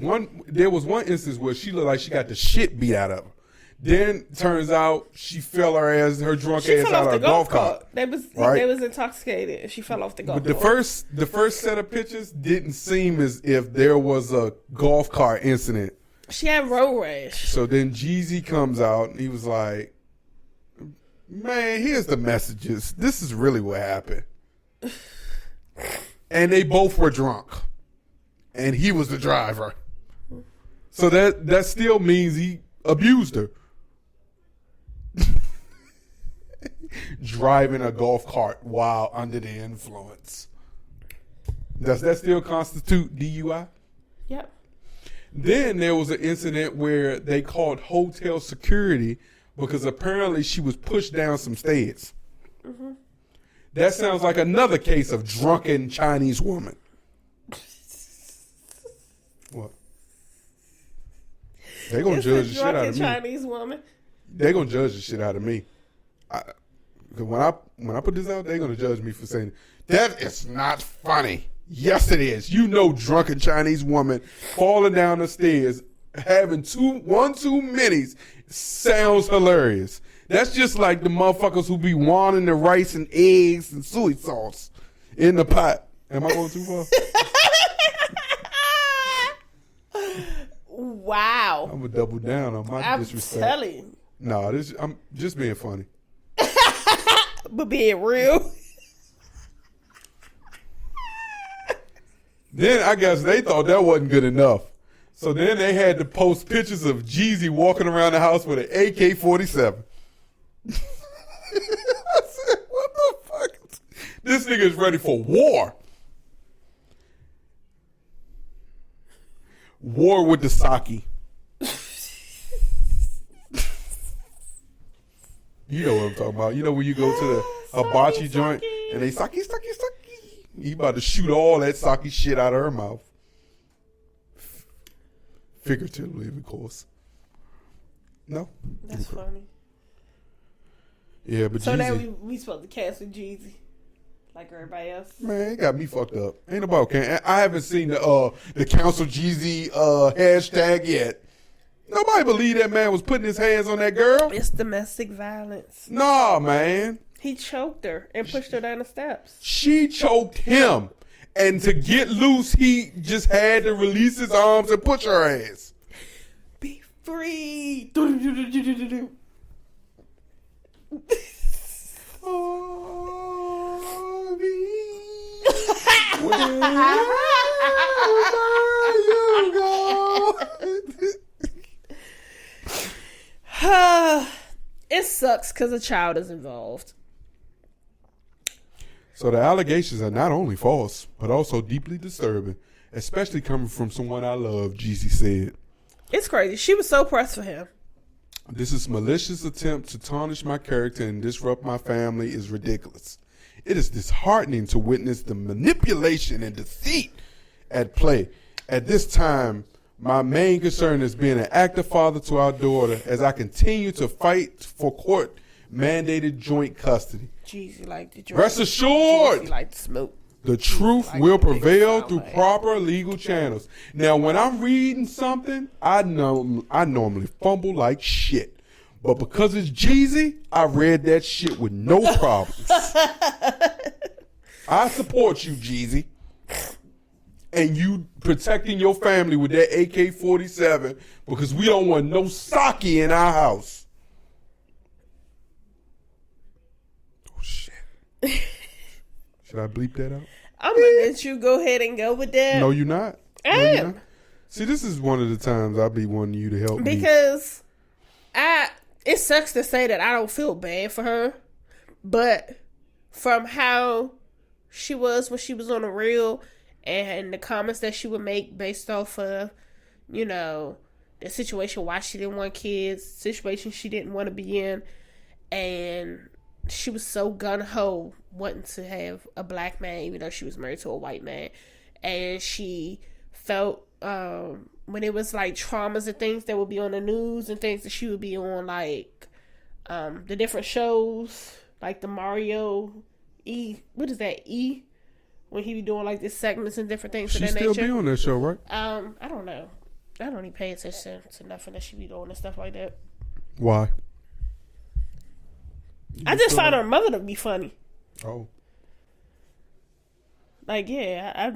there was one instance where she looked like she got the shit beat out of her. Then turns out she fell her drunk ass out of a golf cart. They was intoxicated. She fell off the golf cart. But the first set of pictures didn't seem as if there was a golf cart incident. She had road rash. So then Jeezy comes out and he was like, "Man, here's the messages. This is really what happened." And they both were drunk. And he was the driver. So that still means he abused her. Driving a golf cart while under the influence. Does that still constitute DUI? Yep. Then there was an incident where they called hotel security because apparently she was pushed down some stairs. Mm-hmm. That sounds like another case of drunken Chinese woman. What? They gonna judge the shit out of me. Chinese woman. They gonna judge the shit out of me. When I put this out, they gonna judge me for saying that is not funny. Yes, it is. You know, drunken Chinese woman falling down the stairs, having one too many sounds hilarious. That's just like the motherfuckers who be wanting the rice and eggs and soy sauce in the pot. Am I going too far? Wow. I'm gonna double down on my disrespect. I'm telling you. No, I'm just being funny. But being real. Then I guess they thought that wasn't good enough. So then they had to post pictures of Jeezy walking around the house with an AK-47. I said, what the fuck? This nigga is ready for war. War with the sake. You know what I'm talking about. You know when you go to the hibachi joint and they sake. He about to shoot all that sake shit out of her mouth. Figuratively, of course. No? That's funny. Yeah, but so Jeezy, now we supposed to cancel Jeezy like everybody else. Man, it got me fucked up. Ain't nobody can. I haven't seen the Council Jeezy hashtag yet. Nobody believe that man was putting his hands on that girl. It's domestic violence. Nah, man. He choked her and pushed her down the steps. She choked him. And to get loose, he just had to release his arms and push her ass. Be free. It sucks because a child is involved. So the allegations are not only false, but also deeply disturbing, especially coming from someone I love, Jeezy said. It's crazy. She was so pressed for him. This is malicious attempt to tarnish my character and disrupt my family is ridiculous. It is disheartening to witness the manipulation and deceit at play. At this time, my main concern is being an active father to our daughter as I continue to fight for court-mandated joint custody. Jeezy like the drink. Rest assured, Jeezy like the smoke. the truth will prevail through proper legal channels. Now, when I'm reading something, I normally fumble like shit. But because it's Jeezy, I read that shit with no problems. I support you, Jeezy. And you protecting your family with that AK-47 because we don't want no sake in our house. Oh, shit. Should I bleep that out? I'm going to let you go ahead and go with that. No, you're not. I No, you're am. not. See, this is one of the times I'll be wanting you to help me. Because it sucks to say that I don't feel bad for her. But from how she was when she was on the reel and the comments that she would make based off of, you know, the situation, why she didn't want kids, situation she didn't want to be in, and she was so gung-ho wanting to have a black man, even though she was married to a white man. And she felt, when it was like traumas and things that would be on the news and things that she would be on, like, the different shows, like the Mario what is that, when he be doing like these segments and different things of She that still nature. be on that show, right? I don't know. I don't even pay attention to nothing that she be doing and stuff like that. Why? I just found her mother to be funny. Oh. Like, yeah, I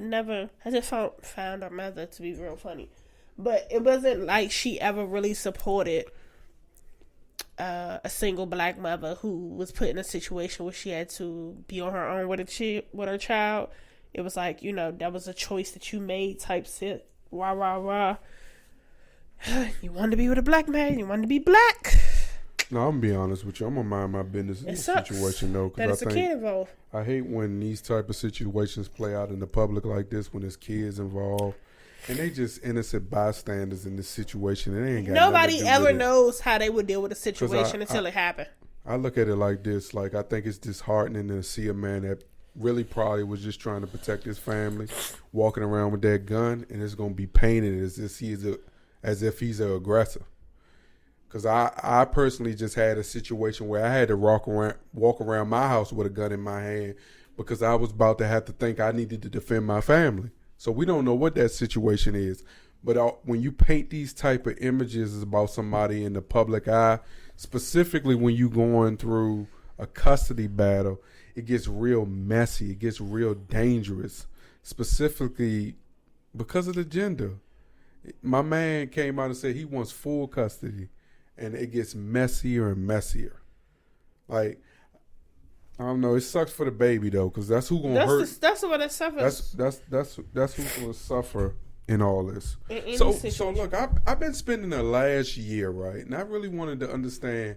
just found her mother to be real funny. But it wasn't like she ever really supported a single black mother who was put in a situation where she had to be on her own with her child. It was like, you know, that was a choice that you made type shit. Rah, rah, rah. You wanted to be with a black man. You wanted to be black. No, I'm gonna be honest with you. I'm gonna mind my business in this situation though, that because is a kid involved. I hate when these type of situations play out in the public like this when there's kids involved, and they just innocent bystanders in this situation. And they ain't got Nobody nothing to do ever with it. knows how they would deal with a situation until it happened. I look at it like this: like I think it's disheartening to see a man that really probably was just trying to protect his family, walking around with that gun, and it's gonna be painted as if he is as if he's an aggressor. Because I personally just had a situation where I had to walk around my house with a gun in my hand because I was about to have to think I needed to defend my family. So we don't know what that situation is. But when you paint these type of images about somebody in the public eye, specifically when you're going through a custody battle, it gets real messy. It gets real dangerous, specifically because of the gender. My man came out and said he wants full custody. And it gets messier and messier. Like, I don't know. It sucks for the baby though, because that's who gonna hurt. That's what it suffers. That's who's gonna suffer in all this. So look, I've been spending the last year, right, and I really wanted to understand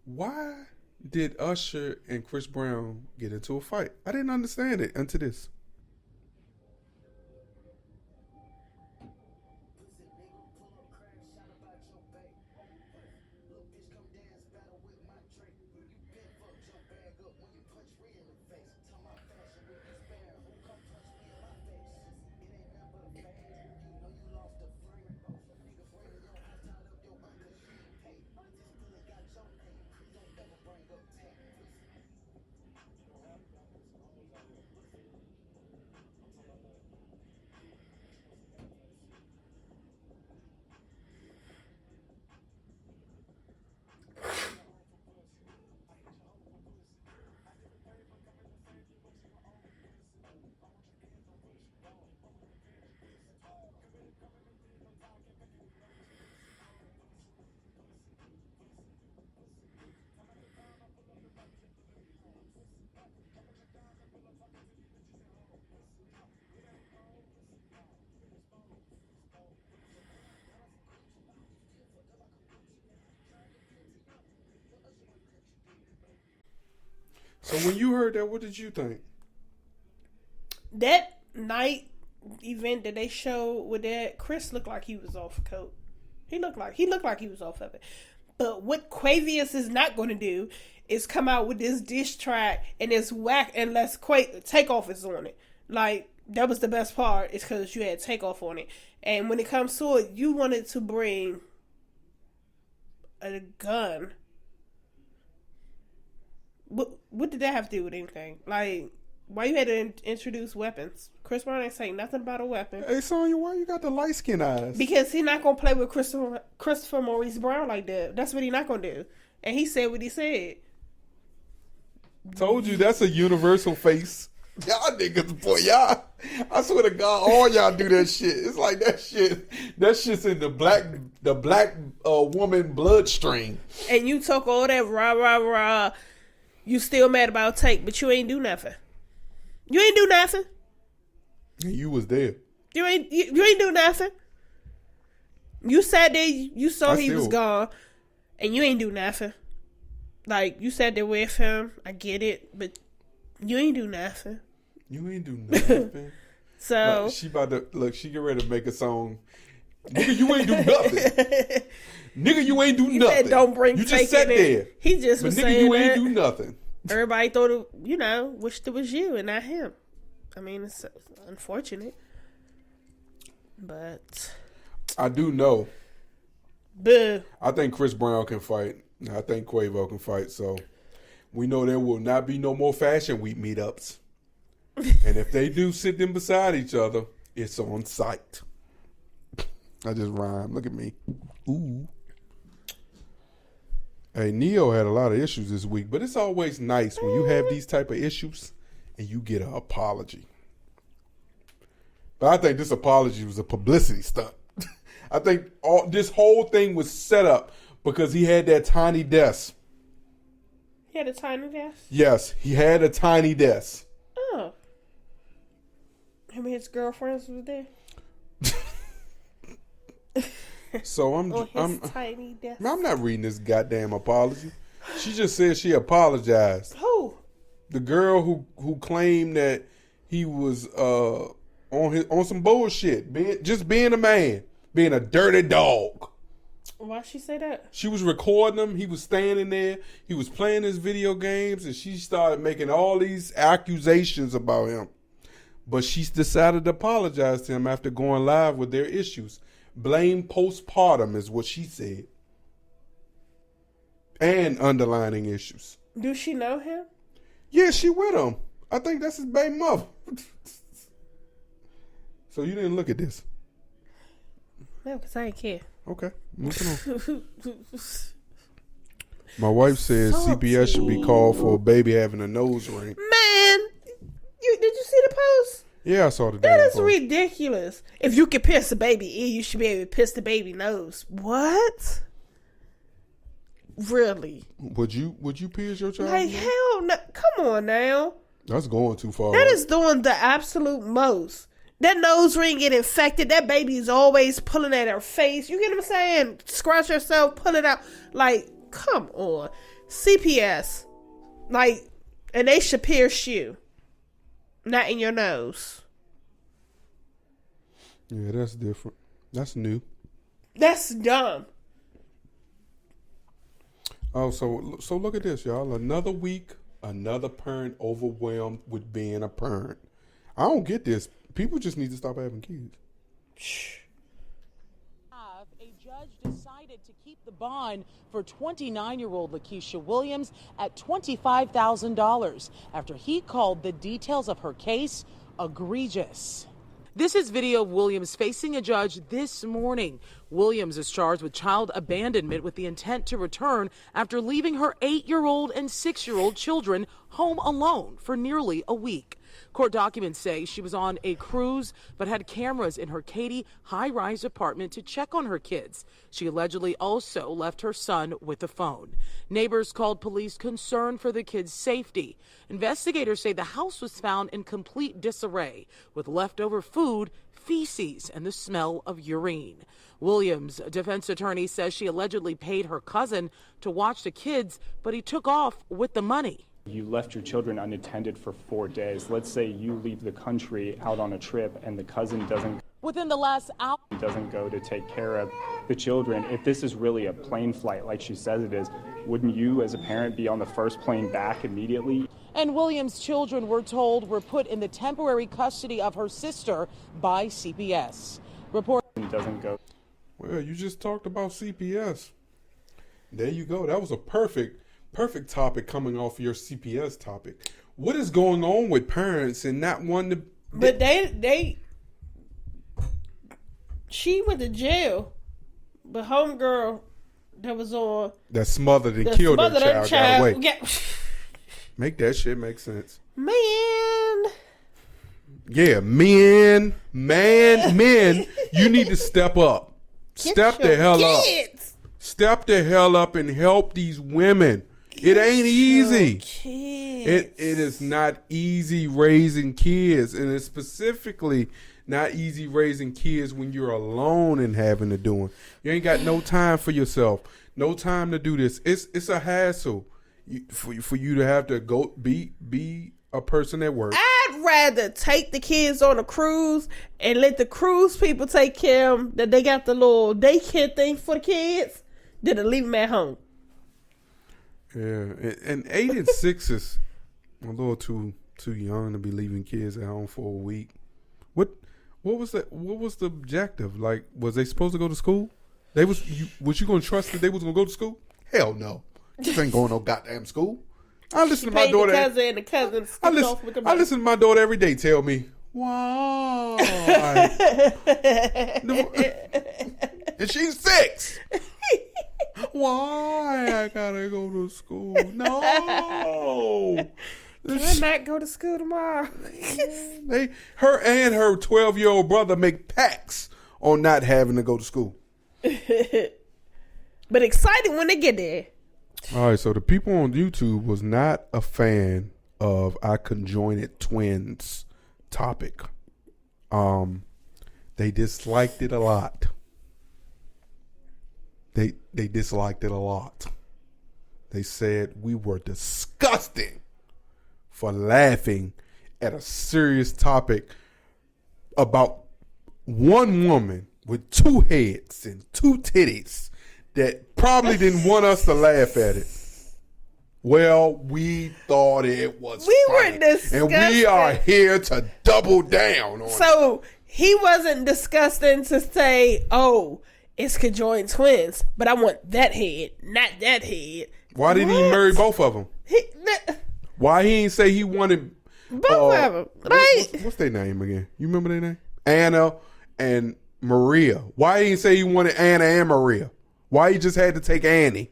why did Usher and Chris Brown get into a fight? I didn't understand it until this. So when you heard that, what did you think? That night event that they showed with that, Chris looked like he was off a coat. He looked like he was off of it. But what Quavo is not going to do is come out with this diss track and it's whack unless Takeoff is on it. Like, that was the best part, is because you had Takeoff on it. And when it comes to it, you wanted to bring a gun. What did that have to do with anything? Like, why you had to introduce weapons? Chris Brown ain't saying nothing about a weapon. Hey, Sonya, why you got the light skin eyes? Because he's not going to play with Christopher Maurice Brown like that. That's what he's not going to do. And he said what he said. Told you, that's a universal face. Y'all niggas, boy, y'all. I swear to God, all y'all do that shit. It's like that shit's in the black woman bloodstream. And you talk all that rah, rah, rah. You still mad about Take, but you ain't do nothing. You ain't do nothing. And you was there. You ain't do nothing. You sat there, you saw he was gone, and you ain't do nothing. Like, you sat there with him, I get it, but you ain't do nothing. You ain't do nothing. So like, she get ready to make a song. Nigga, you ain't do nothing. Nigga, you ain't do nothing. Said, don't bring you just sat there. He just was saying you ain't that do nothing. Everybody thought it, wished it was you and not him. I mean, it's unfortunate, but I do know. Boo. I think Chris Brown can fight. I think Quavo can fight. So we know there will not be no more Fashion Week meetups. And if they do sit them beside each other, it's on site. I just rhyme. Look at me. Ooh. Hey, Neo had a lot of issues this week, but it's always nice when you have these type of issues and you get an apology. But I think this apology was a publicity stunt. I think this whole thing was set up because he had that tiny desk. He had a tiny desk? Yes, he had a tiny desk. Oh. Him and his girlfriends was there? So I'm tiny desk. I'm not reading this goddamn apology. She just said she apologized. Who? The girl who claimed that he was on some bullshit, being a man, being a dirty dog. Why'd she say that? She was recording him. He was standing there. He was playing his video games, and she started making all these accusations about him. But she decided to apologize to him after going live with their issues. Blame postpartum is what she said. And underlining issues. Do she know him? Yeah, she with him. I think that's his baby mother. So you didn't look at this? No, because I ain't care. Okay, moving on. My wife says Salty. CPS should be called for a baby having a nose ring. Man, did you see the post? Yeah, I saw the That damn is post. ridiculous. If you can pierce the baby ear, you should be able to pierce the baby nose. What? Really? Would you pierce your child? Like, hell no. Come on now. That's going too far. That is doing the absolute most. That nose ring get infected. That baby is always pulling at her face. You get what I'm saying? Scratch herself, pull it out. Like, come on. CPS. Like, and they should pierce you. Not in your nose. Yeah, that's different. That's new. That's dumb. Oh, so look at this, y'all. Another week, another parent overwhelmed with being a parent. I don't get this. People just need to stop having kids. A judge decided to keep the bond for 29-year-old Lakeisha Williams at $25,000 after he called the details of her case egregious. This is video of Williams facing a judge this morning. Williams is charged with child abandonment with the intent to return after leaving her 8-year-old and 6-year-old children home alone for nearly a week. Court documents say she was on a cruise but had cameras in her Katy high-rise apartment to check on her kids. She allegedly also left her son with a phone. Neighbors called police concerned for the kids' safety. Investigators say the house was found in complete disarray with leftover food, feces, and the smell of urine. Williams' defense attorney says she allegedly paid her cousin to watch the kids, but he took off with the money. You left your children unattended for 4 days. Let's say you leave the country out on a trip and the cousin Within the last hour, doesn't go to take care of the children. If this is really a plane flight like she says it is, wouldn't you as a parent be on the first plane back immediately? and Williams' children, we're told, were put in the temporary custody of her sister by CPS. Doesn't go. Well, you just talked about CPS. There you go. That was a perfect topic coming off your CPS topic. What is going on with parents and not wanting to? But she went to jail. But homegirl that was on That smothered and killed her child got away. Yeah. Make that shit make sense. Man. Yeah, men, you need to step up. Step the hell up. Step the hell up and help these women. It ain't easy. It is not easy raising kids, and it's specifically not easy raising kids when you're alone and having to do it. You ain't got no time for yourself, no time to do this. It's a hassle for you to have to go be a person at work. I'd rather take the kids on a cruise and let the cruise people take care of them, that they got the little daycare thing for the kids, than to leave them at home. Yeah, and 8 and 6 is a little too young to be leaving kids at home for a week. What was that? What was the objective? Like, was they supposed to go to school? Was you gonna trust that they was gonna go to school? Hell no. This ain't going no goddamn school. I listen to my daughter. The cousin I listen to my daughter every day tell me why, and she's 6. Why I gotta go to school? No. Can I not go to school tomorrow? Her and her 12-year-old brother make pacts on not having to go to school. But excited when they get there. All right, so the people on YouTube was not a fan of our conjoined twins topic. They disliked it a lot. They disliked it a lot. They said we were disgusting for laughing at a serious topic about one woman with 2 heads and 2 titties that probably didn't want us to laugh at it. Well, we thought it was funny. Were disgusting. And we are here to double down on it. So he wasn't disgusting to say, oh, it's conjoined twins, but I want that head, not that head. Why didn't he marry both of them? Why he ain't say he wanted both of them? Right? What's their name again? You remember their name? Anna and Maria. Why he ain't say he wanted Anna and Maria? Why he just had to take Annie?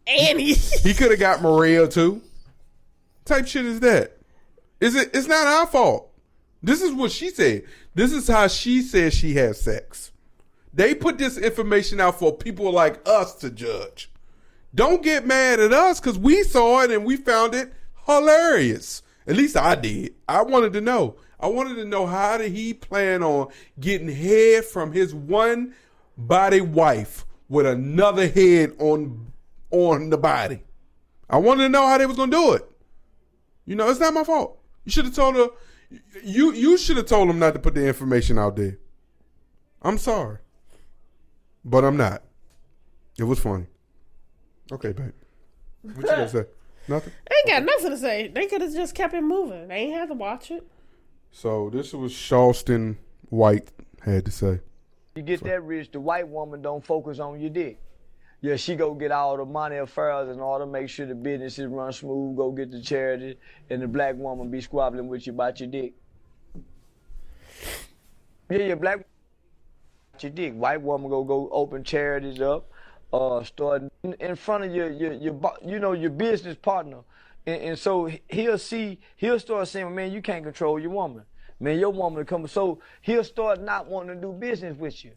He could have got Maria too. What type shit is that? It's not our fault. This is what she said. This is how she says she has sex. They put this information out for people like us to judge. Don't get mad at us because we saw it and we found it hilarious. At least I did. I wanted to know. I wanted to know, how did he plan on getting head from his one body wife with another head on the body? I wanted to know how they was going to do it. You know, it's not my fault. You should have told her. You should have told him not to put the information out there. I'm sorry. But I'm not. It was funny. Okay, babe. What you gonna say? Nothing? I ain't got nothing to say. They could have just kept it moving. They ain't have to watch it. So this was Charleston White had to say. You get that rich, the white woman don't focus on your dick. Yeah, she go get all the money affairs and all to make sure the businesses run smooth, go get the charity, and the black woman be squabbling with you about your dick. Yeah, black your dick. White woman go open charities up, start in front of your business partner, and so he'll start saying, man, you can't control your woman, man, your woman will come. So he'll start not wanting to do business with you,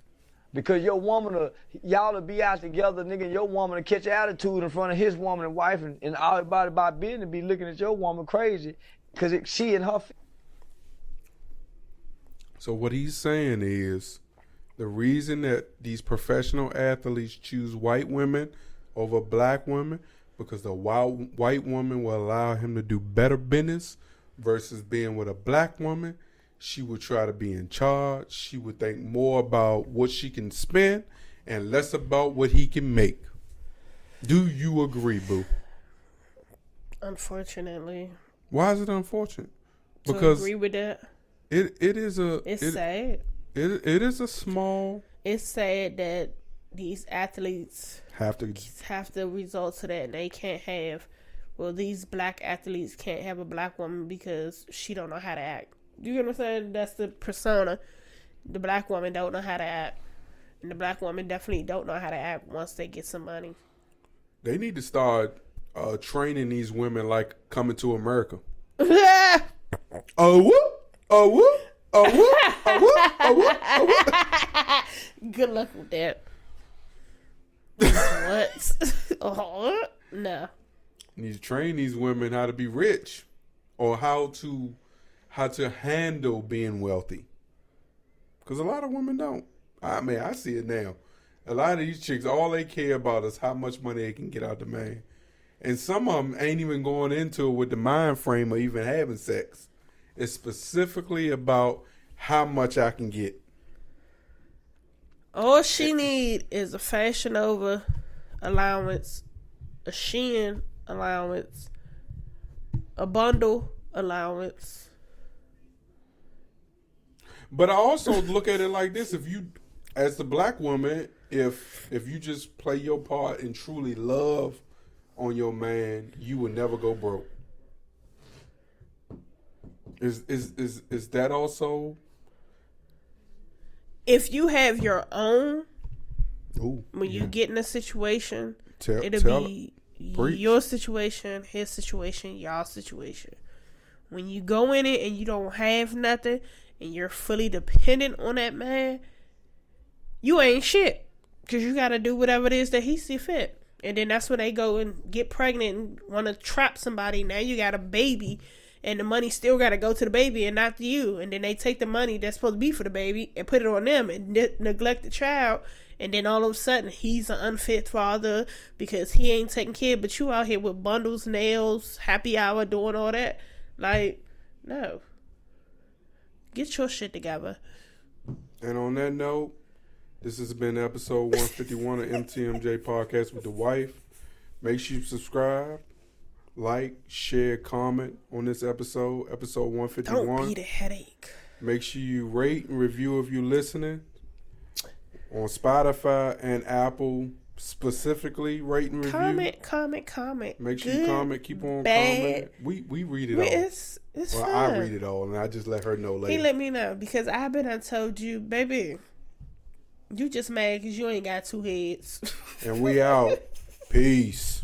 because your woman y'all will be out together, nigga. Your woman will catch attitude in front of his woman and wife, and everybody about business be looking at your woman crazy, because she and her. So what he's saying is, the reason that these professional athletes choose white women over black women, because the white woman will allow him to do better business versus being with a black woman. She would try to be in charge. She would think more about what she can spend and less about what he can make. Do you agree, boo? Unfortunately. Why is it unfortunate? Because agree with that. It's sad. It is a small. It's sad that these athletes have to resort to that. They can't have. Well, these black athletes can't have a black woman because she don't know how to act. You get what I'm saying? That's the persona. The black woman don't know how to act, and the black woman definitely don't know how to act once they get some money. They need to start training these women like Coming to America. Oh whoop. Good luck with that. What? No. You need to train these women how to be rich, or how to handle being wealthy. Because a lot of women don't. I mean, I see it now. A lot of these chicks, all they care about is how much money they can get out the man. And some of them ain't even going into it with the mind frame of even having sex. It's specifically about how much I can get. All she need is a Fashion Nova allowance, a Shein allowance, a bundle allowance. But I also look at it like this: if you, as the black woman, if you just play your part and truly love on your man, you will never go broke. Is that also? If you have your own, when you get in a situation, it'll be your situation, his situation, y'all's situation. When you go in it and you don't have nothing and you're fully dependent on that man, you ain't shit, because you got to do whatever it is that he see fit. And then that's when they go and get pregnant and want to trap somebody. Now you got a baby, and the money still got to go to the baby and not to you. And then they take the money that's supposed to be for the baby and put it on them and neglect the child. And then all of a sudden, he's an unfit father because he ain't taking care. But you out here with bundles, nails, happy hour, doing all that. Like, no. Get your shit together. And on that note, this has been episode 151 of MTMJ Podcast with the wife. Make sure you subscribe, like, share, comment on this episode 151. Don't be the headache. Make sure you rate and review if you're listening on Spotify and Apple. Specifically, rate and review. Comment. Make sure Good, you comment. Keep on bad. commenting. We read it all. It's well, fun. I read it all, and I just let her know later. He let me know because I told you, baby, you just mad because you ain't got two heads. And we out. Peace.